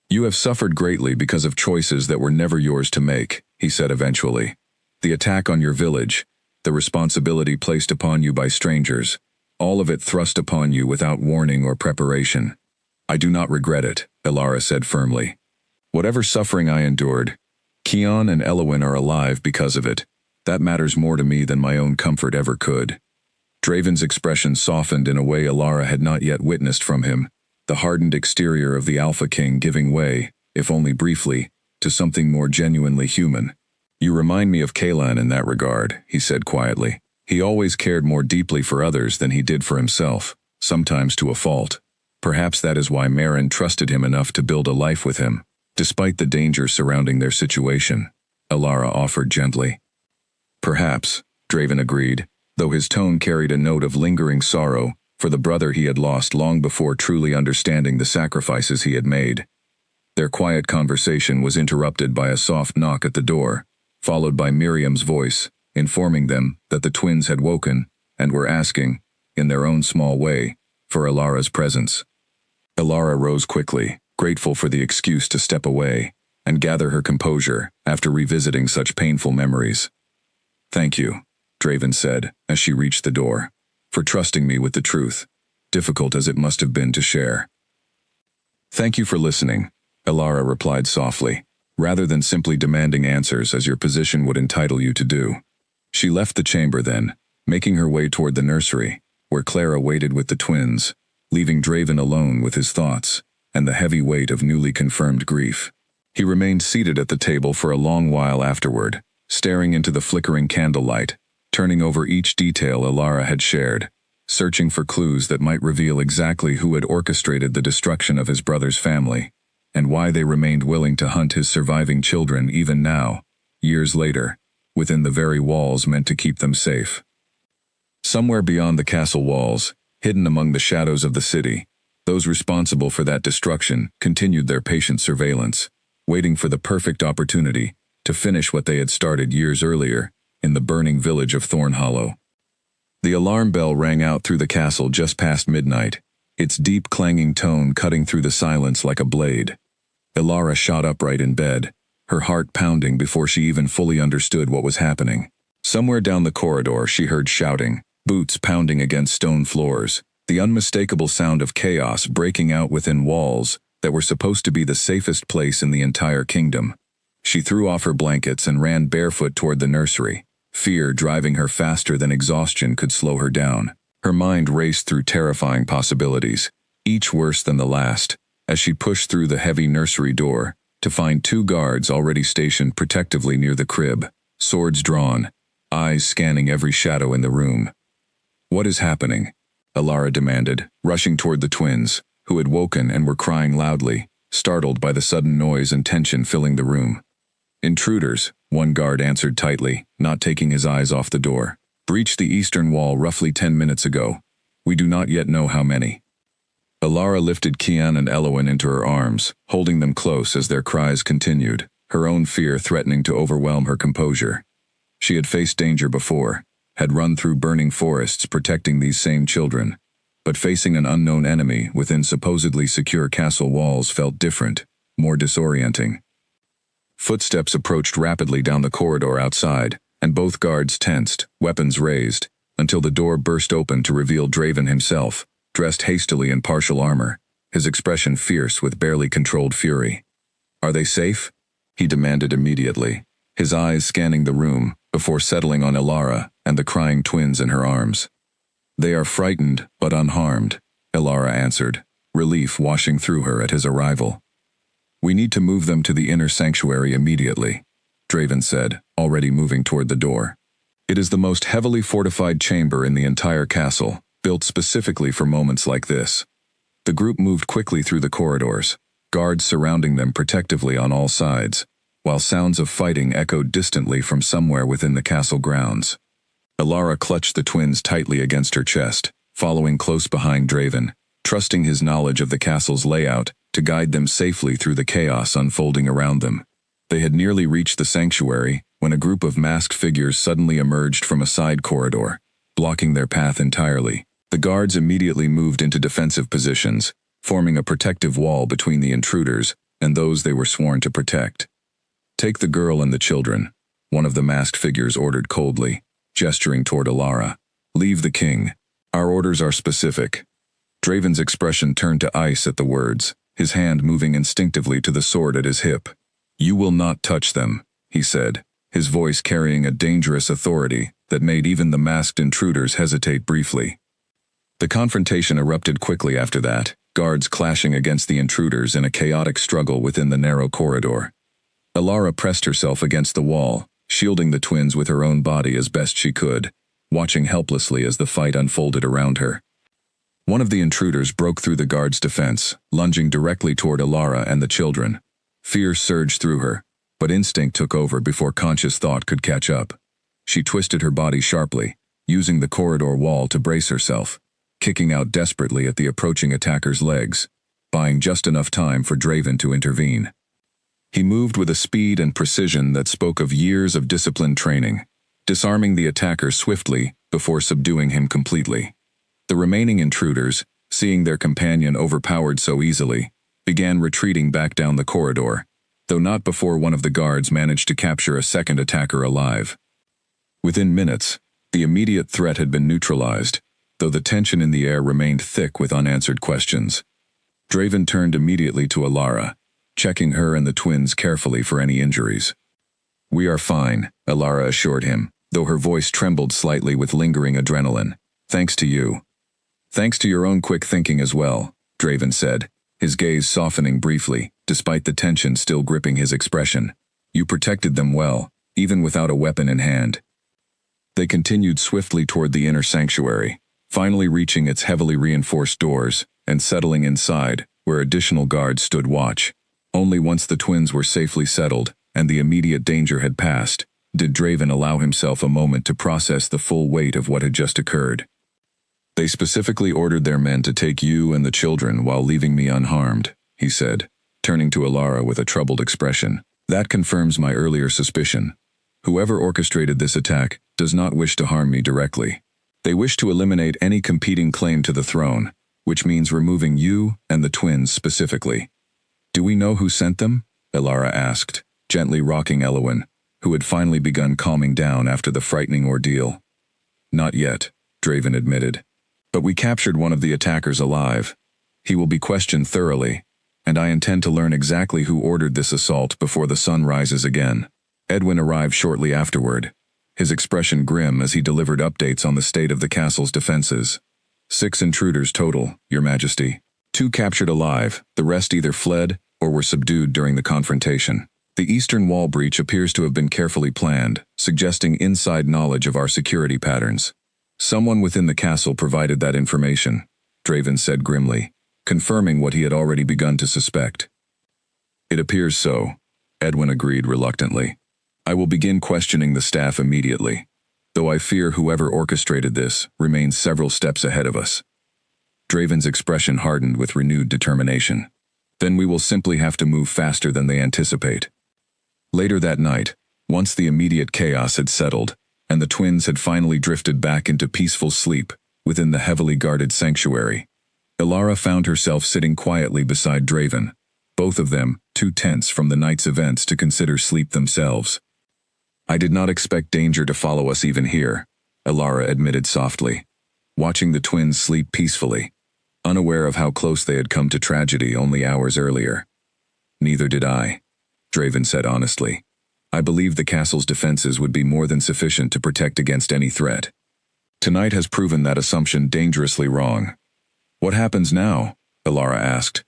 You have suffered greatly because of choices that were never yours to make, he said eventually. The attack on your village, the responsibility placed upon you by strangers, all of it thrust upon you without warning or preparation. I do not regret it, Elara said firmly. Whatever suffering I endured, Keon and Elowin are alive because of it. That matters more to me than my own comfort ever could. Draven's expression softened in a way Elara had not yet witnessed from him, the hardened exterior of the Alpha King giving way, if only briefly, to something more genuinely human. "You remind me of Kalan in that regard," he said quietly. "He always cared more deeply for others than he did for himself, sometimes to a fault. Perhaps that is why Marin trusted him enough to build a life with him, despite the danger surrounding their situation," Alara offered gently. "Perhaps," Draven agreed, though his tone carried a note of lingering sorrow for the brother he had lost long before truly understanding the sacrifices he had made. Their quiet conversation was interrupted by a soft knock at the door, followed by Miriam's voice, informing them that the twins had woken and were asking, in their own small way, for Alara's presence. Alara rose quickly, grateful for the excuse to step away and gather her composure after revisiting such painful memories. "Thank you," Draven said as she reached the door, "for trusting me with the truth, difficult as it must have been to share." "Thank you for listening," Alara replied softly, "rather than simply demanding answers as your position would entitle you to do." She left the chamber then, making her way toward the nursery, where Clara waited with the twins, leaving Draven alone with his thoughts and the heavy weight of newly confirmed grief. He remained seated at the table for a long while afterward, staring into the flickering candlelight, turning over each detail Alara had shared, searching for clues that might reveal exactly who had orchestrated the destruction of his brother's family, and why they remained willing to hunt his surviving children even now, years later, within the very walls meant to keep them safe. Somewhere beyond the castle walls, hidden among the shadows of the city, those responsible for that destruction continued their patient surveillance, waiting for the perfect opportunity to finish what they had started years earlier in the burning village of Thorn Hollow. The alarm bell rang out through the castle just past midnight, its deep clanging tone cutting through the silence like a blade. Alara shot upright in bed, her heart pounding before she even fully understood what was happening. Somewhere down the corridor she heard shouting, boots pounding against stone floors, the unmistakable sound of chaos breaking out within walls that were supposed to be the safest place in the entire kingdom. She threw off her blankets and ran barefoot toward the nursery, fear driving her faster than exhaustion could slow her down. Her mind raced through terrifying possibilities, each worse than the last, as she pushed through the heavy nursery door to find two guards already stationed protectively near the crib, swords drawn, eyes scanning every shadow in the room. "What is happening?" Alara demanded, rushing toward the twins, who had woken and were crying loudly, startled by the sudden noise and tension filling the room. "Intruders," one guard answered tightly, not taking his eyes off the door. "Breached the eastern wall roughly 10 minutes ago. We do not yet know how many." Alara lifted Kian and Elowen into her arms, holding them close as their cries continued, her own fear threatening to overwhelm her composure. She had faced danger before, had run through burning forests protecting these same children, but facing an unknown enemy within supposedly secure castle walls felt different, more disorienting. Footsteps approached rapidly down the corridor outside, and both guards tensed, weapons raised, until the door burst open to reveal Draven himself, dressed hastily in partial armor, his expression fierce with barely controlled fury. "Are they safe?" he demanded immediately, his eyes scanning the room before settling on Alara and the crying twins in her arms. "They are frightened but unharmed," Alara answered, relief washing through her at his arrival. "We need to move them to the inner sanctuary immediately," Draven said, already moving toward the door. "It is the most heavily fortified chamber in the entire castle, built specifically for moments like this." The group moved quickly through the corridors, guards surrounding them protectively on all sides, while sounds of fighting echoed distantly from somewhere within the castle grounds. Alara clutched the twins tightly against her chest, following close behind Draven, trusting his knowledge of the castle's layout to guide them safely through the chaos unfolding around them. They had nearly reached the sanctuary when a group of masked figures suddenly emerged from a side corridor, blocking their path entirely. The guards immediately moved into defensive positions, forming a protective wall between the intruders and those they were sworn to protect. "Take the girl and the children," one of the masked figures ordered coldly, gesturing toward Alara. "Leave the king. Our orders are specific." Draven's expression turned to ice at the words, his hand moving instinctively to the sword at his hip. "You will not touch them," he said, his voice carrying a dangerous authority that made even the masked intruders hesitate briefly. The confrontation erupted quickly after that, guards clashing against the intruders in a chaotic struggle within the narrow corridor. Alara pressed herself against the wall, shielding the twins with her own body as best she could, watching helplessly as the fight unfolded around her. One of the intruders broke through the guard's defense, lunging directly toward Alara and the children. Fear surged through her, but instinct took over before conscious thought could catch up. She twisted her body sharply, using the corridor wall to brace herself, kicking out desperately at the approaching attacker's legs, buying just enough time for Draven to intervene. He moved with a speed and precision that spoke of years of disciplined training, disarming the attacker swiftly before subduing him completely. The remaining intruders, seeing their companion overpowered so easily, began retreating back down the corridor, though not before one of the guards managed to capture a second attacker alive. Within minutes, the immediate threat had been neutralized, though the tension in the air remained thick with unanswered questions. Draven turned immediately to Alara, checking her and the twins carefully for any injuries. "We are fine," Alara assured him, though her voice trembled slightly with lingering adrenaline. "Thanks to you." "Thanks to your own quick thinking as well," Draven said, his gaze softening briefly, despite the tension still gripping his expression. "You protected them well, even without a weapon in hand." They continued swiftly toward the inner sanctuary, finally reaching its heavily reinforced doors, and settling inside, where additional guards stood watch. Only once the twins were safely settled, and the immediate danger had passed, did Draven allow himself a moment to process the full weight of what had just occurred. "They specifically ordered their men to take you and the children while leaving me unharmed," he said, turning to Alara with a troubled expression. "That confirms my earlier suspicion. Whoever orchestrated this attack does not wish to harm me directly. They wish to eliminate any competing claim to the throne, which means removing you and the twins specifically." "Do we know who sent them?" Alara asked, gently rocking Elowin, who had finally begun calming down after the frightening ordeal. "Not yet," Draven admitted. "But we captured one of the attackers alive. He will be questioned thoroughly, and I intend to learn exactly who ordered this assault before the sun rises again." Edwin arrived shortly afterward, his expression grim as he delivered updates on the state of the castle's defenses. 6 intruders total, Your Majesty. 2 captured alive, the rest either fled or were subdued during the confrontation. The eastern wall breach appears to have been carefully planned, suggesting inside knowledge of our security patterns. Someone within the castle provided that information, Draven said grimly, confirming what he had already begun to suspect. "It appears so," Edwin agreed reluctantly. "I will begin questioning the staff immediately, though I fear whoever orchestrated this remains several steps ahead of us." Draven's expression hardened with renewed determination. "Then we will simply have to move faster than they anticipate." Later that night, once the immediate chaos had settled, and the twins had finally drifted back into peaceful sleep within the heavily guarded sanctuary, Alara found herself sitting quietly beside Draven, both of them too tense from the night's events to consider sleep themselves. "I did not expect danger to follow us even here," Alara admitted softly, watching the twins sleep peacefully, unaware of how close they had come to tragedy only hours earlier. "Neither did I," Draven said honestly. "I believed the castle's defenses would be more than sufficient to protect against any threat. Tonight has proven that assumption dangerously wrong." "What happens now?" Alara asked.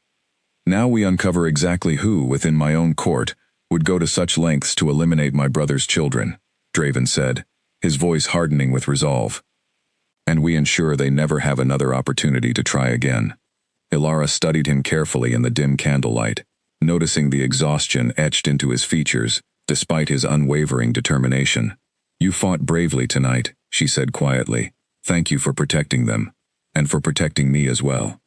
"Now we uncover exactly who, within my own court, would go to such lengths to eliminate my brother's children," Draven said, his voice hardening with resolve. "And we ensure they never have another opportunity to try again." Alara studied him carefully in the dim candlelight, noticing the exhaustion etched into his features, despite his unwavering determination. "You fought bravely tonight," she said quietly. "Thank you for protecting them, and for protecting me as well."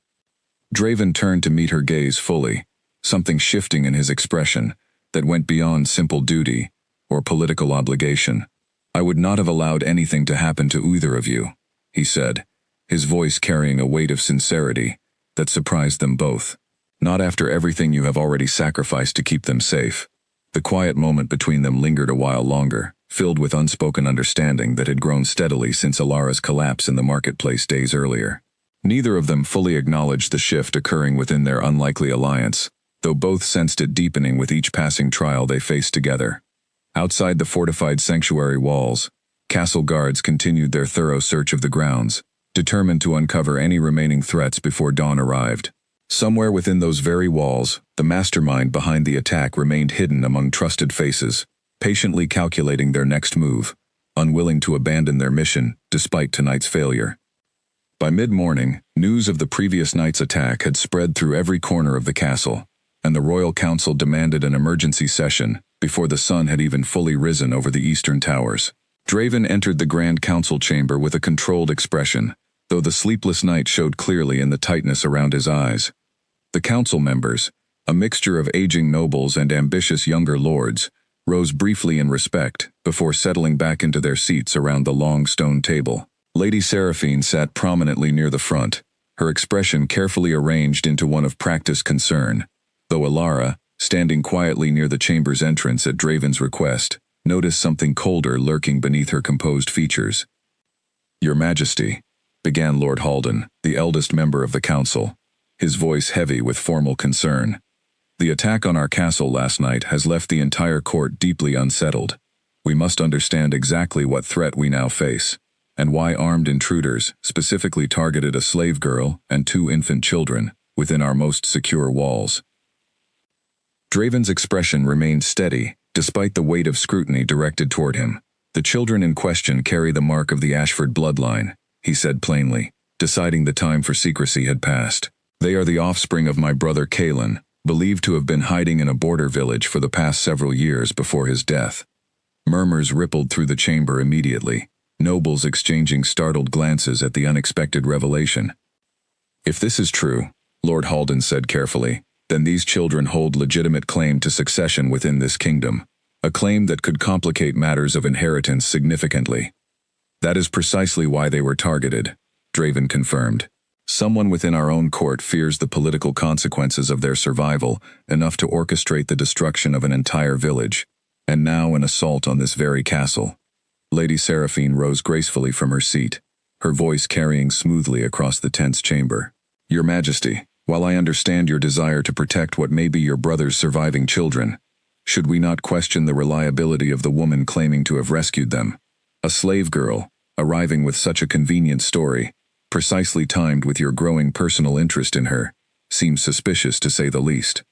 Draven turned to meet her gaze fully, something shifting in his expression that went beyond simple duty or political obligation. "I would not have allowed anything to happen to either of you," he said, his voice carrying a weight of sincerity that surprised them both. "Not after everything you have already sacrificed to keep them safe." The quiet moment between them lingered a while longer, filled with unspoken understanding that had grown steadily since Alara's collapse in the marketplace days earlier. Neither of them fully acknowledged the shift occurring within their unlikely alliance, though both sensed it deepening with each passing trial they faced together. Outside the fortified sanctuary walls, castle guards continued their thorough search of the grounds, determined to uncover any remaining threats before dawn arrived. Somewhere within those very walls, the mastermind behind the attack remained hidden among trusted faces, patiently calculating their next move, unwilling to abandon their mission despite tonight's failure. By mid-morning, news of the previous night's attack had spread through every corner of the castle, and the royal council demanded an emergency session before the sun had even fully risen over the eastern towers. Draven entered the Grand Council chamber with a controlled expression, though the sleepless night showed clearly in the tightness around his eyes. The council members, a mixture of aging nobles and ambitious younger lords, rose briefly in respect before settling back into their seats around the long stone table. Lady Seraphine sat prominently near the front, her expression carefully arranged into one of practiced concern, though Alara, standing quietly near the chamber's entrance at Draven's request, noticed something colder lurking beneath her composed features. "Your Majesty," began Lord Halden, the eldest member of the council, his voice heavy with formal concern. "The attack on our castle last night has left the entire court deeply unsettled. We must understand exactly what threat we now face, and why armed intruders specifically targeted a slave girl and 2 infant children within our most secure walls." Draven's expression remained steady, despite the weight of scrutiny directed toward him. "The children in question carry the mark of the Ashford bloodline," he said plainly, deciding the time for secrecy had passed. "They are the offspring of my brother Kalen, believed to have been hiding in a border village for the past several years before his death." Murmurs rippled through the chamber immediately, nobles exchanging startled glances at the unexpected revelation. "If this is true," Lord Halden said carefully, "then these children hold legitimate claim to succession within this kingdom, a claim that could complicate matters of inheritance significantly." "That is precisely why they were targeted," Draven confirmed. "Someone within our own court fears the political consequences of their survival enough to orchestrate the destruction of an entire village, and now an assault on this very castle." Lady Seraphine rose gracefully from her seat, her voice carrying smoothly across the tense chamber. "Your Majesty, while I understand your desire to protect what may be your brother's surviving children, should we not question the reliability of the woman claiming to have rescued them? A slave girl, arriving with such a convenient story, precisely timed with your growing personal interest in her, seems suspicious to say the least."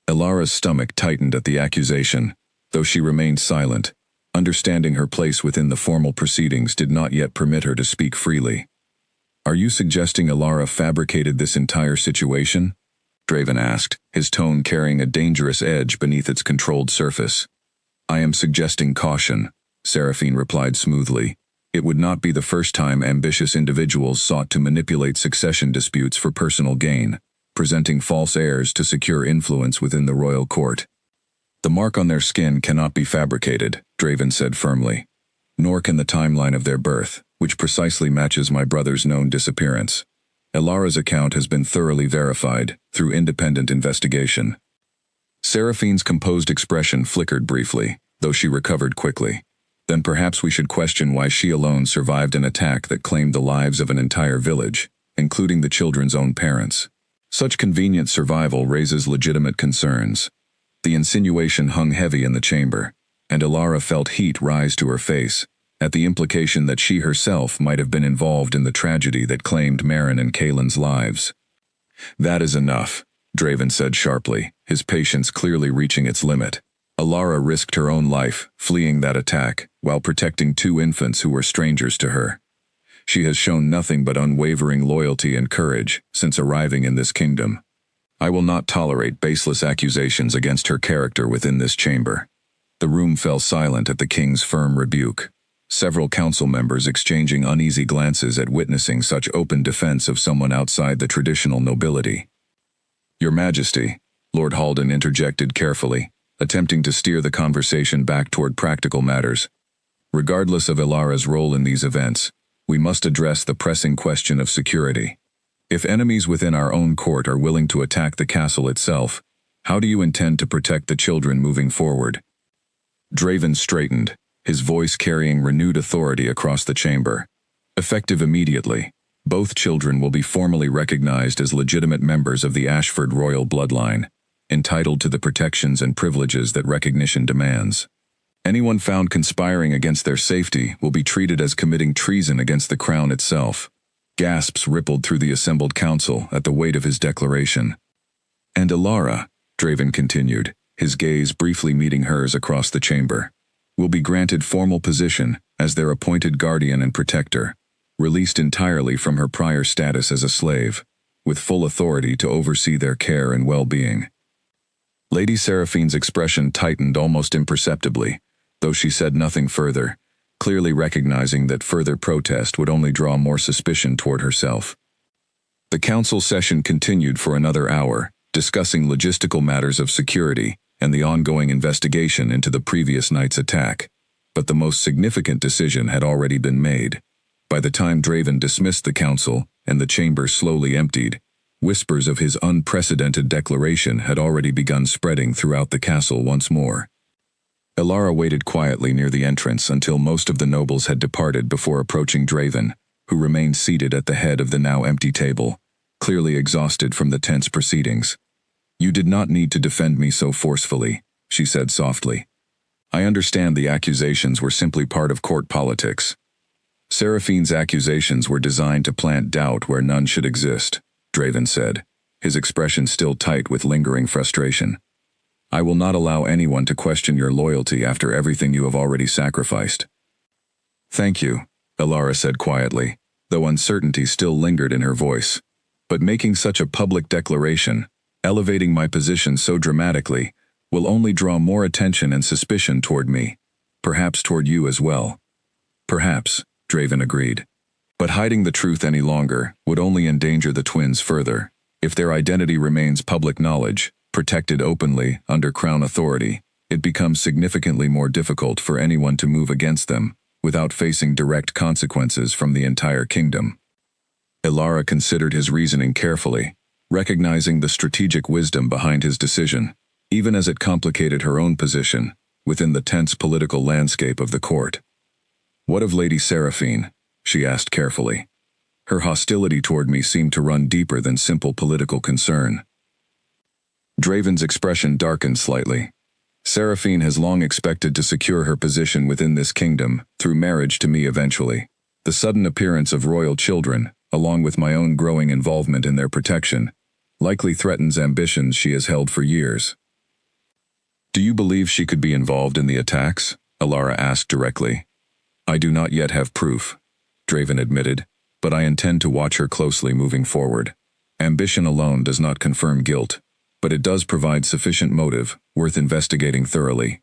Alara's stomach tightened at the accusation, though she remained silent. Understanding her place within the formal proceedings did not yet permit her to speak freely. "Are you suggesting Alara fabricated this entire situation?" Draven asked, his tone carrying a dangerous edge beneath its controlled surface. "I am suggesting caution," Seraphine replied smoothly. "It would not be the first time ambitious individuals sought to manipulate succession disputes for personal gain, presenting false heirs to secure influence within the royal court. The mark on their skin cannot be fabricated," Draven said firmly. "Nor can the timeline of their birth, which precisely matches my brother's known disappearance. Alara's account has been thoroughly verified through independent investigation." Seraphine's composed expression flickered briefly, though she recovered quickly. "Then perhaps we should question why she alone survived an attack that claimed the lives of an entire village, including the children's own parents. Such convenient survival raises legitimate concerns." The insinuation hung heavy in the chamber, and Alara felt heat rise to her face, at the implication that she herself might have been involved in the tragedy that claimed Marin and Kalen's lives. "That is enough," Draven said sharply, his patience clearly reaching its limit. "Alara risked her own life, fleeing that attack, while protecting 2 infants who were strangers to her. She has shown nothing but unwavering loyalty and courage since arriving in this kingdom. I will not tolerate baseless accusations against her character within this chamber." The room fell silent at the king's firm rebuke, several council members exchanging uneasy glances at witnessing such open defense of someone outside the traditional nobility. "Your Majesty," Lord Halden interjected carefully, attempting to steer the conversation back toward practical matters. "Regardless of Alara's role in these events, we must address the pressing question of security. If enemies within our own court are willing to attack the castle itself, how do you intend to protect the children moving forward?" Draven straightened, his voice carrying renewed authority across the chamber. "Effective immediately, both children will be formally recognized as legitimate members of the Ashford royal bloodline, entitled to the protections and privileges that recognition demands. Anyone found conspiring against their safety will be treated as committing treason against the crown itself. Gasps rippled through the assembled council at the weight of his declaration. And Alara, Draven continued, his gaze briefly meeting hers across the chamber, will be granted formal position as their appointed guardian and protector, released entirely from her prior status as a slave, with full authority to oversee their care and well-being. Lady Seraphine's expression tightened almost imperceptibly, though she said nothing further, clearly recognizing that further protest would only draw more suspicion toward herself. The council session continued for another hour, discussing logistical matters of security and the ongoing investigation into the previous night's attack, but the most significant decision had already been made. By the time Draven dismissed the council and the chamber slowly emptied, whispers of his unprecedented declaration had already begun spreading throughout the castle once more. Alara waited quietly near the entrance until most of the nobles had departed before approaching Draven, who remained seated at the head of the now empty table, clearly exhausted from the tense proceedings. "You did not need to defend me so forcefully," she said softly. "I understand the accusations were simply part of court politics." Seraphine's accusations were designed to plant doubt where none should exist, Draven said, his expression still tight with lingering frustration. "I will not allow anyone to question your loyalty after everything you have already sacrificed." "Thank you," Alara said quietly, though uncertainty still lingered in her voice. "But making such a public declaration, elevating my position so dramatically, will only draw more attention and suspicion toward me, perhaps toward you as well." "Perhaps," Draven agreed. "But hiding the truth any longer would only endanger the twins further. If their identity remains public knowledge, protected openly under crown authority, it becomes significantly more difficult for anyone to move against them without facing direct consequences from the entire kingdom." Alara considered his reasoning carefully, recognizing the strategic wisdom behind his decision, even as it complicated her own position within the tense political landscape of the court. "What of Lady Seraphine?" she asked carefully. "Her hostility toward me seemed to run deeper than simple political concern." Draven's expression darkened slightly. "Seraphine has long expected to secure her position within this kingdom through marriage to me eventually. The sudden appearance of royal children, along with my own growing involvement in their protection, likely threatens ambitions she has held for years." "Do you believe she could be involved in the attacks?" Alara asked directly. "I do not yet have proof," Draven admitted, "but I intend to watch her closely moving forward. Ambition alone does not confirm guilt, but it does provide sufficient motive worth investigating thoroughly."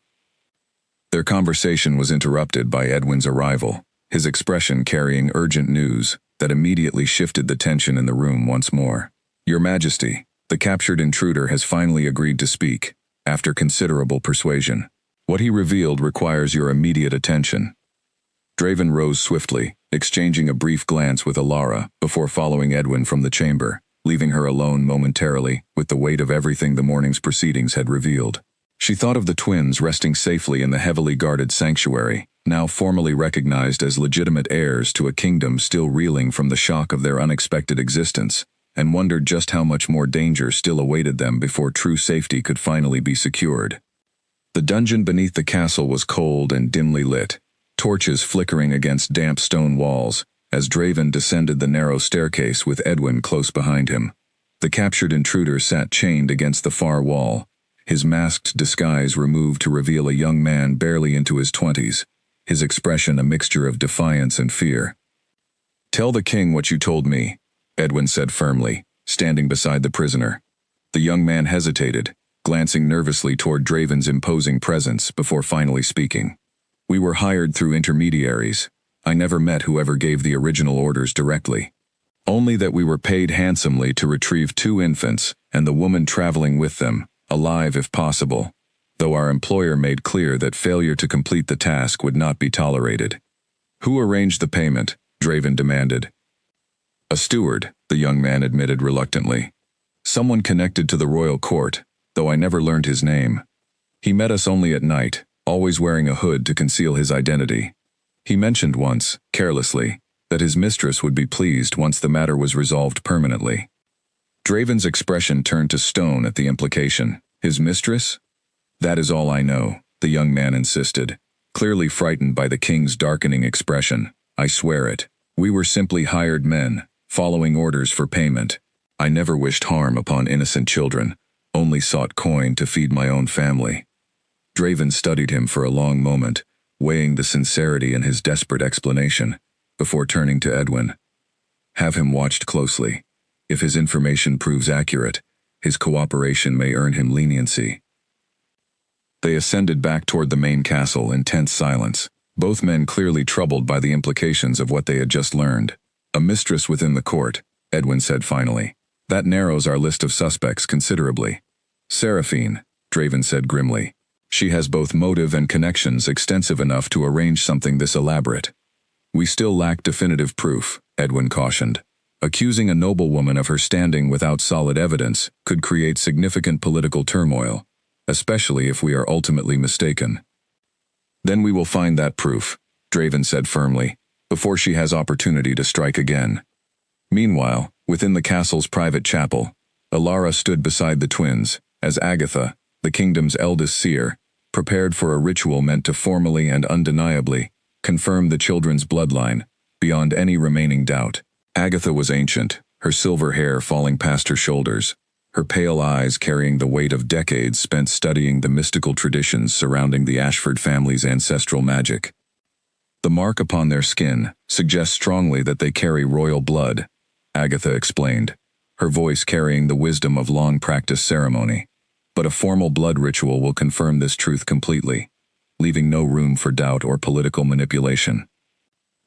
Their conversation was interrupted by Edwin's arrival, his expression carrying urgent news that immediately shifted the tension in the room once more. "Your Majesty, the captured intruder has finally agreed to speak, after considerable persuasion. What he revealed requires your immediate attention." Draven rose swiftly, exchanging a brief glance with Alara before following Edwin from the chamber, leaving her alone momentarily with the weight of everything the morning's proceedings had revealed. She thought of the twins resting safely in the heavily guarded sanctuary, now formally recognized as legitimate heirs to a kingdom still reeling from the shock of their unexpected existence, and wondered just how much more danger still awaited them before true safety could finally be secured. The dungeon beneath the castle was cold and dimly lit, torches flickering against damp stone walls, as Draven descended the narrow staircase with Edwin close behind him. The captured intruder sat chained against the far wall, his masked disguise removed to reveal a young man barely into his 20s, his expression a mixture of defiance and fear. "Tell the king what you told me," Edwin said firmly, standing beside the prisoner. The young man hesitated, glancing nervously toward Draven's imposing presence before finally speaking. "We were hired through intermediaries. I never met whoever gave the original orders directly. Only that we were paid handsomely to retrieve 2 infants and the woman traveling with them, alive if possible, though our employer made clear that failure to complete the task would not be tolerated." "Who arranged the payment?" Draven demanded. "A steward," the young man admitted reluctantly. "Someone connected to the royal court, though I never learned his name. He met us only at night, always wearing a hood to conceal his identity. He mentioned once, carelessly, that his mistress would be pleased once the matter was resolved permanently." Draven's expression turned to stone at the implication. "His mistress?" "That is all I know," the young man insisted, clearly frightened by the king's darkening expression. "I swear it. We were simply hired men, following orders for payment. I never wished harm upon innocent children, only sought coin to feed my own family. Draven studied him for a long moment, weighing the sincerity in his desperate explanation, before turning to Edwin. Have him watched closely. If his information proves accurate, his cooperation may earn him leniency. They ascended back toward the main castle in tense silence, both men clearly troubled by the implications of what they had just learned. A mistress within the court, Edwin said finally. That narrows our list of suspects considerably. Seraphine, Draven said grimly. She has both motive and connections extensive enough to arrange something this elaborate. We still lack definitive proof, Edwin cautioned. Accusing a noblewoman of her standing without solid evidence could create significant political turmoil, especially if we are ultimately mistaken. Then we will find that proof, Draven said firmly, before she has opportunity to strike again. Meanwhile, within the castle's private chapel, Alara stood beside the twins, as Agatha, the kingdom's eldest seer, prepared for a ritual meant to formally and undeniably confirm the children's bloodline, beyond any remaining doubt. Agatha was ancient, her silver hair falling past her shoulders, her pale eyes carrying the weight of decades spent studying the mystical traditions surrounding the Ashford family's ancestral magic. The mark upon their skin suggests strongly that they carry royal blood, Agatha explained, her voice carrying the wisdom of long-practiced ceremony. But a formal blood ritual will confirm this truth completely, leaving no room for doubt or political manipulation.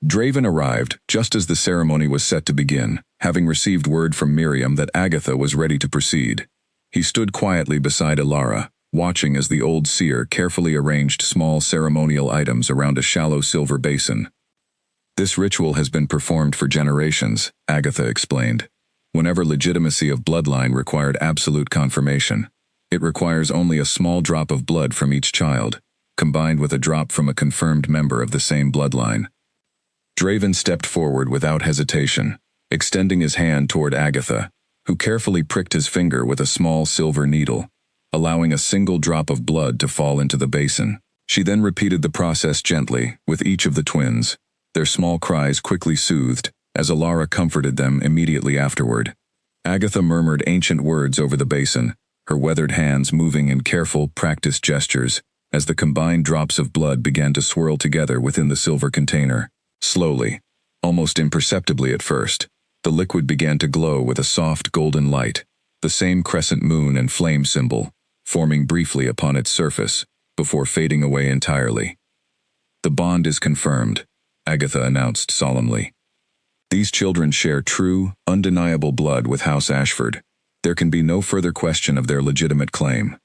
Draven arrived just as the ceremony was set to begin, having received word from Miriam that Agatha was ready to proceed. He stood quietly beside Alara, watching as the old seer carefully arranged small ceremonial items around a shallow silver basin. This ritual has been performed for generations, Agatha explained. Whenever legitimacy of bloodline required absolute confirmation, it requires only a small drop of blood from each child, combined with a drop from a confirmed member of the same bloodline. Draven stepped forward without hesitation, extending his hand toward Agatha, who carefully pricked his finger with a small silver needle, allowing a single drop of blood to fall into the basin. She then repeated the process gently with each of the twins, their small cries quickly soothed, as Alara comforted them immediately afterward. Agatha murmured ancient words over the basin, her weathered hands moving in careful, practiced gestures, as the combined drops of blood began to swirl together within the silver container. Slowly, almost imperceptibly at first, the liquid began to glow with a soft golden light, the same crescent moon and flame symbol, forming briefly upon its surface, before fading away entirely. The bond is confirmed, Agatha announced solemnly. These children share true, undeniable blood with House Ashford. There can be no further question of their legitimate claim.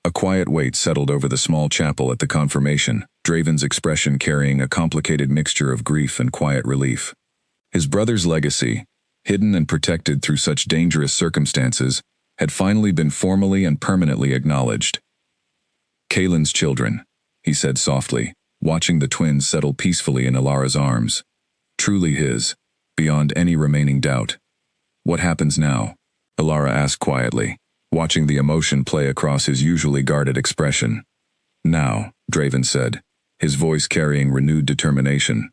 A quiet weight settled over the small chapel at the confirmation, Draven's expression carrying a complicated mixture of grief and quiet relief. His brother's legacy, hidden and protected through such dangerous circumstances, had finally been formally and permanently acknowledged. Kaelin's children, he said softly, watching the twins settle peacefully in Alara's arms. Truly his, beyond any remaining doubt. What happens now? Alara asked quietly, watching the emotion play across his usually guarded expression. Now, Draven said, his voice carrying renewed determination,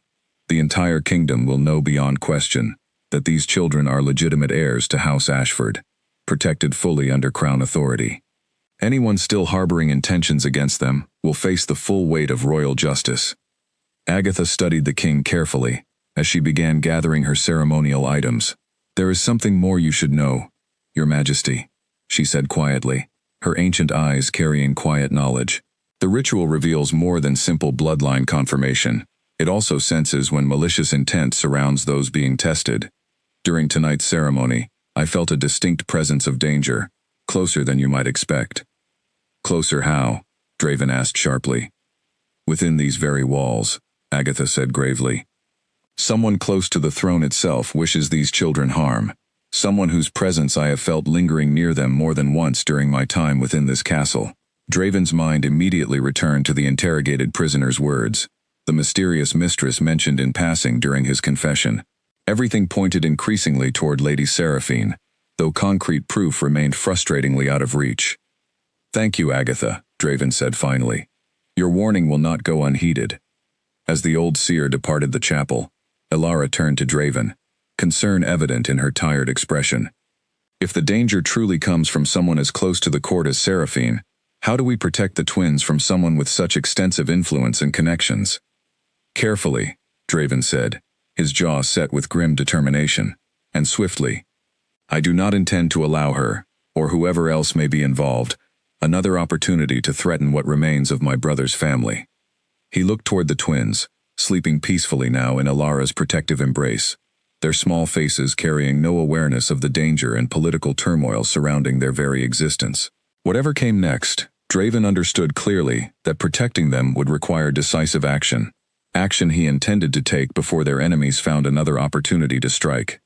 the entire kingdom will know beyond question that these children are legitimate heirs to House Ashford, protected fully under crown authority. Anyone still harboring intentions against them will face the full weight of royal justice. Agatha studied the king carefully as she began gathering her ceremonial items. There is something more you should know, Your Majesty, she said quietly, her ancient eyes carrying quiet knowledge. The ritual reveals more than simple bloodline confirmation. It also senses when malicious intent surrounds those being tested. During tonight's ceremony, I felt a distinct presence of danger, closer than you might expect. Closer how? Draven asked sharply. Within these very walls, Agatha said gravely. Someone close to the throne itself wishes these children harm. Someone whose presence I have felt lingering near them more than once during my time within this castle. Draven's mind immediately returned to the interrogated prisoner's words, the mysterious mistress mentioned in passing during his confession. Everything pointed increasingly toward Lady Seraphine, though concrete proof remained frustratingly out of reach. Thank you, Agatha, Draven said finally. Your warning will not go unheeded. As the old seer departed the chapel, Alara turned to Draven. concern evident in her tired expression. If the danger truly comes from someone as close to the court as Seraphine, how do we protect the twins from someone with such extensive influence and connections? Carefully, Draven said, his jaw set with grim determination, and swiftly. I do not intend to allow her, or whoever else may be involved, another opportunity to threaten what remains of my brother's family. He looked toward the twins, sleeping peacefully now in Alara's protective embrace, their small faces carrying no awareness of the danger and political turmoil surrounding their very existence. Whatever came next, Draven understood clearly that protecting them would require decisive action, action he intended to take before their enemies found another opportunity to strike.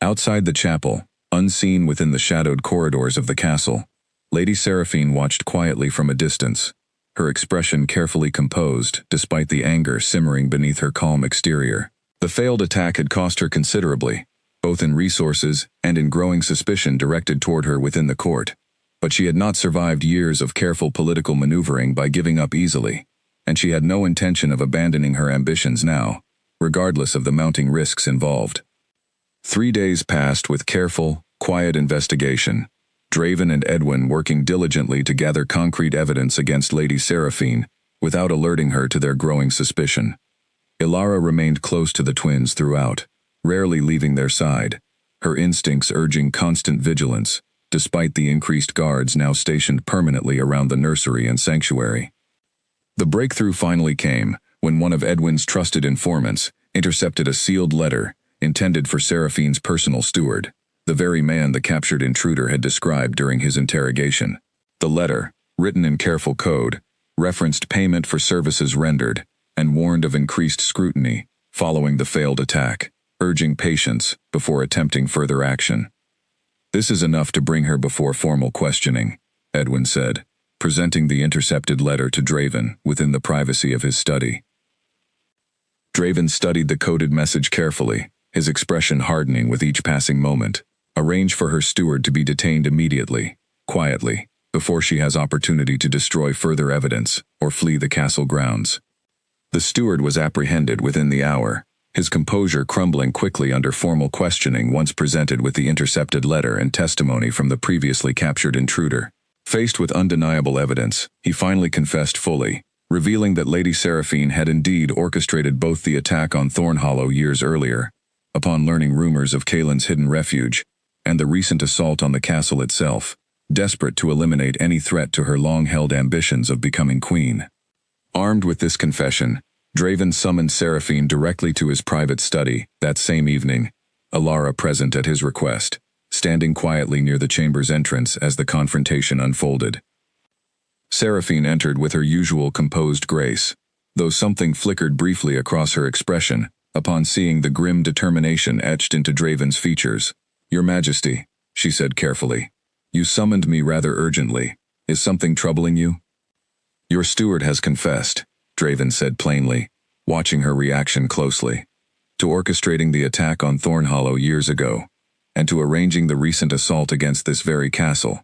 Outside the chapel, unseen within the shadowed corridors of the castle, Lady Seraphine watched quietly from a distance, her expression carefully composed despite the anger simmering beneath her calm exterior. The failed attack had cost her considerably, both in resources and in growing suspicion directed toward her within the court. But she had not survived years of careful political maneuvering by giving up easily, and she had no intention of abandoning her ambitions now, regardless of the mounting risks involved. 3 days passed with careful, quiet investigation, Draven and Edwin working diligently to gather concrete evidence against Lady Seraphine without alerting her to their growing suspicion. Alara remained close to the twins throughout, rarely leaving their side, her instincts urging constant vigilance, despite the increased guards now stationed permanently around the nursery and sanctuary. The breakthrough finally came when one of Edwin's trusted informants intercepted a sealed letter intended for Seraphine's personal steward, the very man the captured intruder had described during his interrogation. The letter, written in careful code, referenced payment for services rendered and warned of increased scrutiny following the failed attack, urging patience before attempting further action. This is enough to bring her before formal questioning, Edwin said, presenting the intercepted letter to Draven within the privacy of his study. Draven studied the coded message carefully, his expression hardening with each passing moment. Arrange for her steward to be detained immediately, quietly, before she has opportunity to destroy further evidence or flee the castle grounds. The steward was apprehended within the hour, his composure crumbling quickly under formal questioning once presented with the intercepted letter and testimony from the previously captured intruder. Faced with undeniable evidence, he finally confessed fully, revealing that Lady Seraphine had indeed orchestrated both the attack on Thornhollow years earlier, upon learning rumors of Kaelin's hidden refuge, and the recent assault on the castle itself, desperate to eliminate any threat to her long-held ambitions of becoming queen. Armed with this confession, Draven summoned Seraphine directly to his private study that same evening, Alara present at his request, standing quietly near the chamber's entrance as the confrontation unfolded. Seraphine entered with her usual composed grace, though something flickered briefly across her expression upon seeing the grim determination etched into Draven's features. Your Majesty, she said carefully, you summoned me rather urgently. Is something troubling you? Your steward has confessed, Draven said plainly, watching her reaction closely, to orchestrating the attack on Thornhollow years ago, and to arranging the recent assault against this very castle.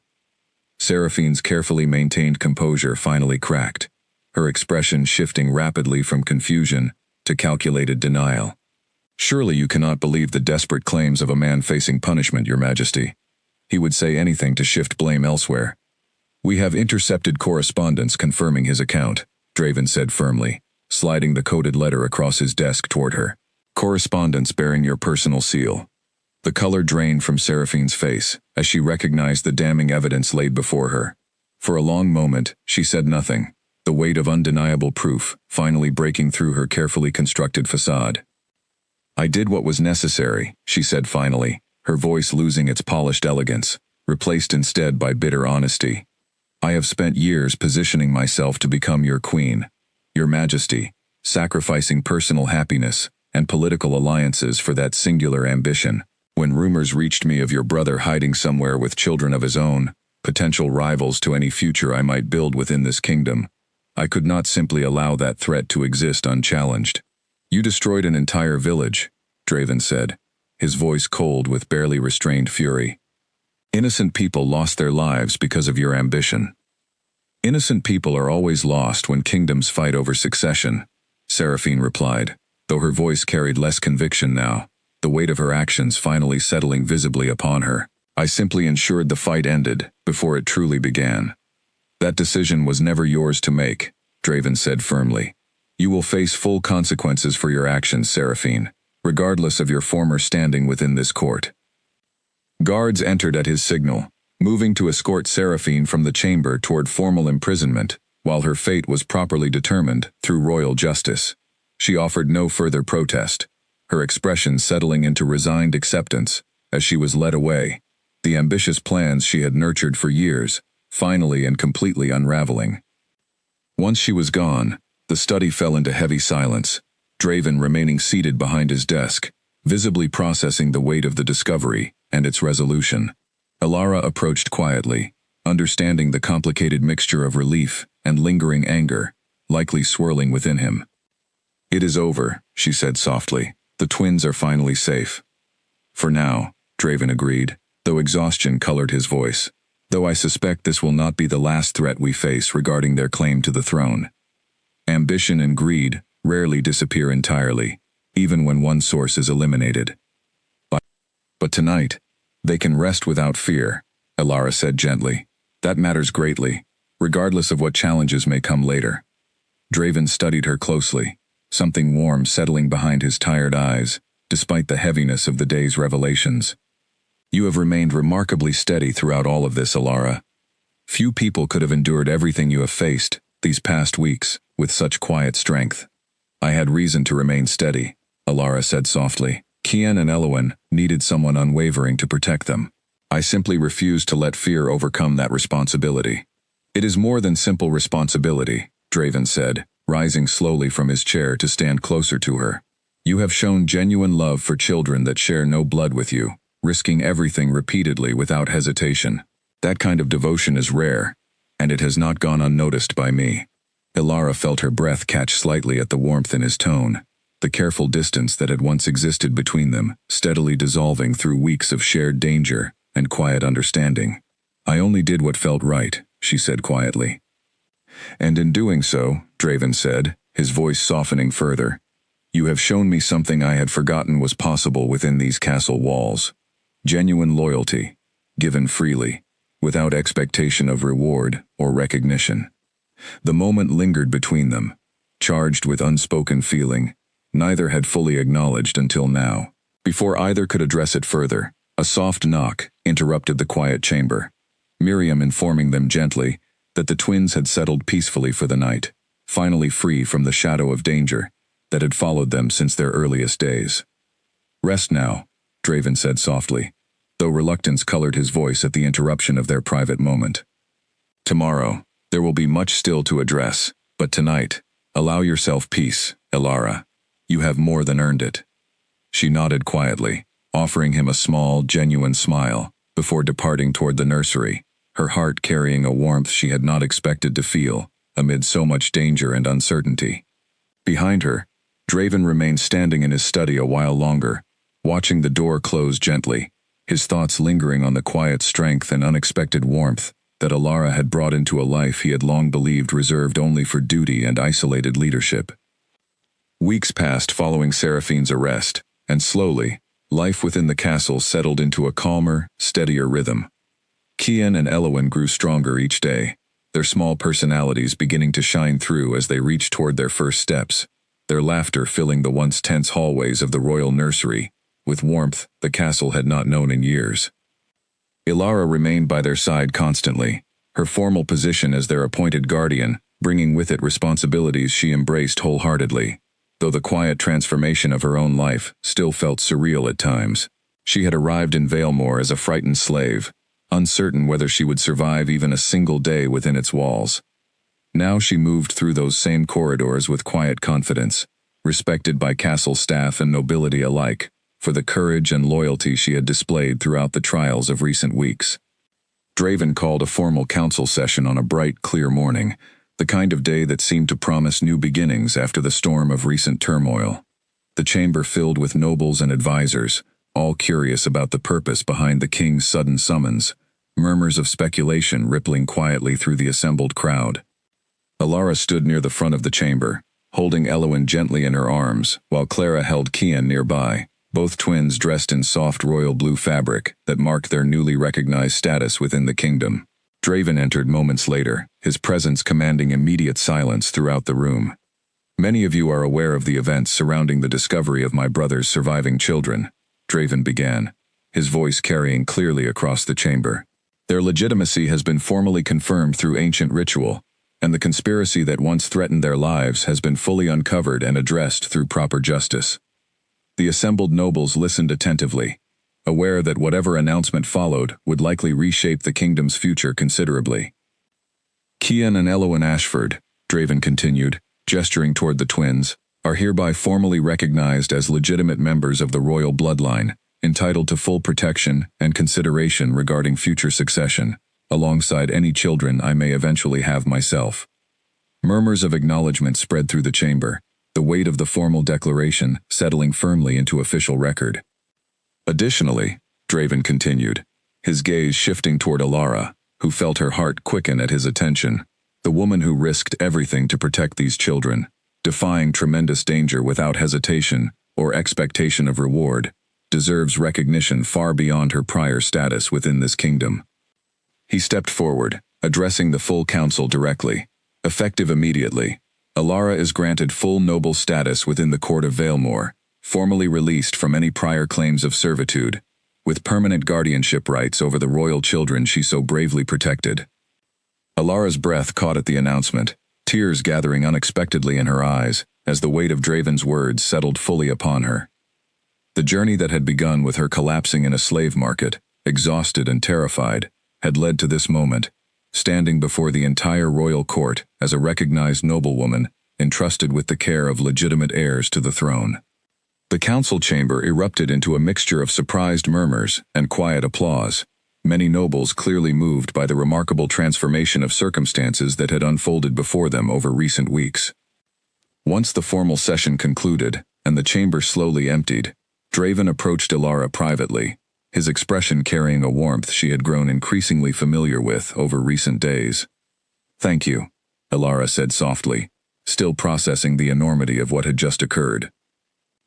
Seraphine's carefully maintained composure finally cracked, her expression shifting rapidly from confusion to calculated denial. Surely you cannot believe the desperate claims of a man facing punishment, Your Majesty. He would say anything to shift blame elsewhere. We have intercepted correspondence confirming his account, Draven said firmly, sliding the coded letter across his desk toward her. Correspondence bearing your personal seal. The color drained from Seraphine's face as she recognized the damning evidence laid before her. For a long moment, she said nothing, the weight of undeniable proof finally breaking through her carefully constructed facade. I did what was necessary, she said finally, her voice losing its polished elegance, replaced instead by bitter honesty. I have spent years positioning myself to become your queen, Your Majesty, sacrificing personal happiness and political alliances for that singular ambition. When rumors reached me of your brother hiding somewhere with children of his own, potential rivals to any future I might build within this kingdom, I could not simply allow that threat to exist unchallenged. You destroyed an entire village, Draven said, his voice cold with barely restrained fury. Innocent people lost their lives because of your ambition. Innocent people are always lost when kingdoms fight over succession, Seraphine replied, though her voice carried less conviction now. the weight of her actions finally settling visibly upon her. I simply ensured the fight ended before it truly began. That decision was never yours to make, Draven said firmly. You will face full consequences for your actions, Seraphine, regardless of your former standing within this court. Guards entered at his signal, moving to escort Seraphine from the chamber toward formal imprisonment, while her fate was properly determined through royal justice. She offered no further protest, her expression settling into resigned acceptance as she was led away, the ambitious plans she had nurtured for years, finally and completely unraveling. Once she was gone, the study fell into heavy silence, Draven remaining seated behind his desk, visibly processing the weight of the discovery and its resolution. Alara approached quietly, understanding the complicated mixture of relief and lingering anger, likely swirling within him. It is over, she said softly. The twins are finally safe. For now, Draven agreed, though exhaustion colored his voice. Though I suspect this will not be the last threat we face regarding their claim to the throne. Ambition and greed rarely disappear entirely, even when one source is eliminated. But tonight, they can rest without fear, Alara said gently. That matters greatly, regardless of what challenges may come later. Draven studied her closely, something warm settling behind his tired eyes, despite the heaviness of the day's revelations. You have remained remarkably steady throughout all of this, Alara. Few people could have endured everything you have faced these past weeks with such quiet strength. I had reason to remain steady, Alara said softly. Kian and Elowen needed someone unwavering to protect them. I simply refused to let fear overcome that responsibility. It is more than simple responsibility, Draven said, rising slowly from his chair to stand closer to her. You have shown genuine love for children that share no blood with you, risking everything repeatedly without hesitation. That kind of devotion is rare, and it has not gone unnoticed by me. Alara felt her breath catch slightly at the warmth in his tone, the careful distance that had once existed between them, steadily dissolving through weeks of shared danger and quiet understanding. I only did what felt right, she said quietly. And in doing so, Draven said, his voice softening further, you have shown me something I had forgotten was possible within these castle walls. Genuine loyalty, given freely, without expectation of reward or recognition. The moment lingered between them, charged with unspoken feeling, neither had fully acknowledged until now. Before either could address it further, a soft knock interrupted the quiet chamber, Miriam informing them gently that the twins had settled peacefully for the night, finally free from the shadow of danger that had followed them since their earliest days. Rest now, Draven said softly, though reluctance colored his voice at the interruption of their private moment. Tomorrow, there will be much still to address, but tonight, allow yourself peace, Alara. You have more than earned it. She nodded quietly, offering him a small, genuine smile, before departing toward the nursery, her heart carrying a warmth she had not expected to feel, amid so much danger and uncertainty. Behind her, Draven remained standing in his study a while longer, watching the door close gently, his thoughts lingering on the quiet strength and unexpected warmth that Alara had brought into a life he had long believed reserved only for duty and isolated leadership. Weeks passed following Seraphine's arrest, and slowly, life within the castle settled into a calmer, steadier rhythm. Kian and Elowen grew stronger each day, their small personalities beginning to shine through as they reached toward their first steps, their laughter filling the once tense hallways of the royal nursery, with warmth the castle had not known in years. Alara remained by their side constantly, her formal position as their appointed guardian, bringing with it responsibilities she embraced wholeheartedly, though the quiet transformation of her own life still felt surreal at times. She had arrived in Valemore as a frightened slave, uncertain whether she would survive even a single day within its walls. Now she moved through those same corridors with quiet confidence, respected by castle staff and nobility alike, for the courage and loyalty she had displayed throughout the trials of recent weeks. Draven called a formal council session on a bright, clear morning, the kind of day that seemed to promise new beginnings after the storm of recent turmoil. The chamber filled with nobles and advisors, all curious about the purpose behind the king's sudden summons, murmurs of speculation rippling quietly through the assembled crowd. Alara stood near the front of the chamber, holding Elowen gently in her arms, while Clara held Kian nearby, both twins dressed in soft royal blue fabric that marked their newly recognized status within the kingdom. Draven entered moments later, his presence commanding immediate silence throughout the room. Many of you are aware of the events surrounding the discovery of my brother's surviving children, Draven began, his voice carrying clearly across the chamber. Their legitimacy has been formally confirmed through ancient ritual, and the conspiracy that once threatened their lives has been fully uncovered and addressed through proper justice. The assembled nobles listened attentively, aware that whatever announcement followed would likely reshape the kingdom's future considerably. Kian and Elowen Ashford, Draven continued, gesturing toward the twins, are hereby formally recognized as legitimate members of the royal bloodline, entitled to full protection and consideration regarding future succession, alongside any children I may eventually have myself. Murmurs of acknowledgement spread through the chamber, the weight of the formal declaration settling firmly into official record. Additionally, Draven continued, his gaze shifting toward Alara, who felt her heart quicken at his attention, the woman who risked everything to protect these children, defying tremendous danger without hesitation or expectation of reward, deserves recognition far beyond her prior status within this kingdom. He stepped forward, addressing the full council directly. Effective immediately, Alara is granted full noble status within the court of Valemore, formally released from any prior claims of servitude, with permanent guardianship rights over the royal children she so bravely protected. Alara's breath caught at the announcement, tears gathering unexpectedly in her eyes as the weight of Draven's words settled fully upon her. The journey that had begun with her collapsing in a slave market, exhausted and terrified, had led to this moment, standing before the entire royal court as a recognized noblewoman entrusted with the care of legitimate heirs to the throne. The council chamber erupted into a mixture of surprised murmurs and quiet applause, many nobles clearly moved by the remarkable transformation of circumstances that had unfolded before them over recent weeks. Once the formal session concluded and the chamber slowly emptied, Draven approached Alara privately, his expression carrying a warmth she had grown increasingly familiar with over recent days. "Thank you," Alara said softly, still processing the enormity of what had just occurred.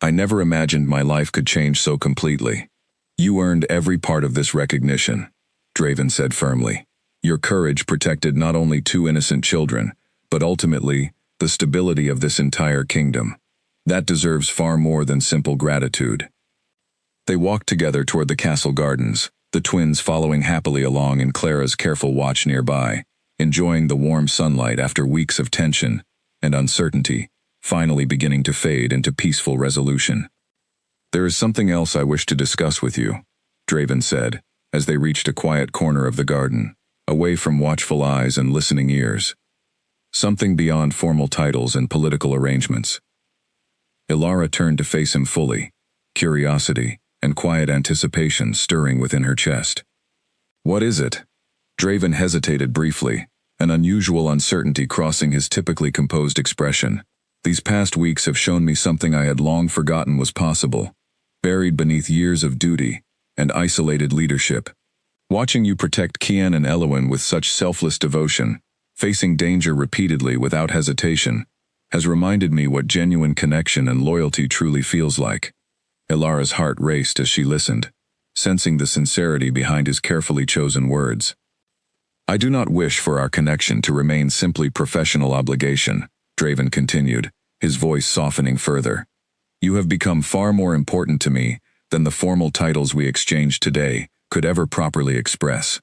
"I never imagined my life could change so completely." "You earned every part of this recognition," Draven said firmly. "Your courage protected not only two innocent children, but ultimately, the stability of this entire kingdom. That deserves far more than simple gratitude." They walked together toward the castle gardens, the twins following happily along in Clara's careful watch nearby, enjoying the warm sunlight after weeks of tension and uncertainty, finally beginning to fade into peaceful resolution. "There is something else I wish to discuss with you," Draven said, as they reached a quiet corner of the garden, away from watchful eyes and listening ears. "Something beyond formal titles and political arrangements." Alara turned to face him fully, curiosity and quiet anticipation stirring within her chest. "What is it?" Draven hesitated briefly, an unusual uncertainty crossing his typically composed expression. "These past weeks have shown me something I had long forgotten was possible, buried beneath years of duty and isolated leadership. Watching you protect Kian and Elowen with such selfless devotion, facing danger repeatedly without hesitation, has reminded me what genuine connection and loyalty truly feels like." Alara's heart raced as she listened, sensing the sincerity behind his carefully chosen words. "I do not wish for our connection to remain simply professional obligation," Draven continued, his voice softening further. "You have become far more important to me than the formal titles we exchanged today could ever properly express."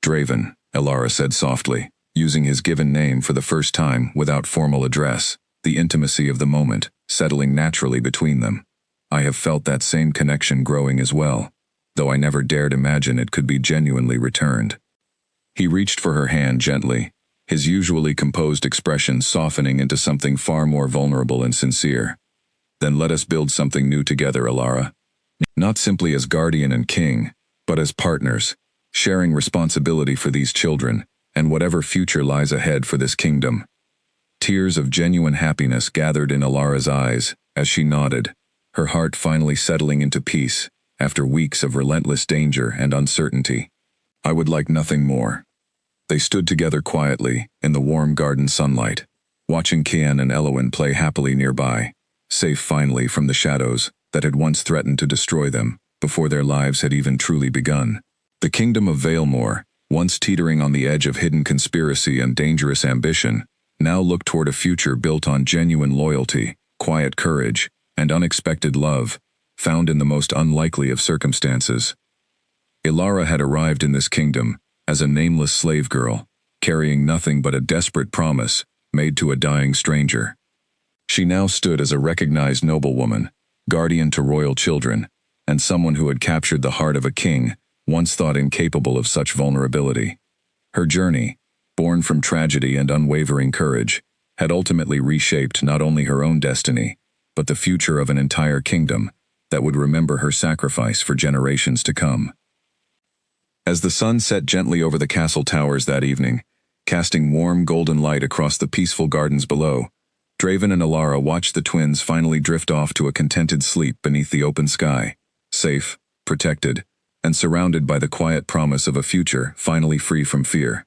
"Draven," Alara said softly, using his given name for the first time without formal address, the intimacy of the moment settling naturally between them. "I have felt that same connection growing as well, though I never dared imagine it could be genuinely returned." He reached for her hand gently, his usually composed expression softening into something far more vulnerable and sincere. "Then let us build something new together, Alara. Not simply as guardian and king, but as partners, sharing responsibility for these children and whatever future lies ahead for this kingdom." Tears of genuine happiness gathered in Alara's eyes as she nodded, her heart finally settling into peace after weeks of relentless danger and uncertainty. "I would like nothing more." They stood together quietly in the warm garden sunlight, watching Kian and Elowen play happily nearby, safe finally from the shadows that had once threatened to destroy them, before their lives had even truly begun. The kingdom of Valemore, once teetering on the edge of hidden conspiracy and dangerous ambition, now looked toward a future built on genuine loyalty, quiet courage, and unexpected love, found in the most unlikely of circumstances. Ilara had arrived in this kingdom as a nameless slave girl, carrying nothing but a desperate promise made to a dying stranger. She now stood as a recognized noblewoman, guardian to royal children, and someone who had captured the heart of a king once thought incapable of such vulnerability. Her journey, born from tragedy and unwavering courage, had ultimately reshaped not only her own destiny, but the future of an entire kingdom that would remember her sacrifice for generations to come. As the sun set gently over the castle towers that evening, casting warm golden light across the peaceful gardens below, Draven and Ilara watched the twins finally drift off to a contented sleep beneath the open sky, safe, protected, and surrounded by the quiet promise of a future finally free from fear.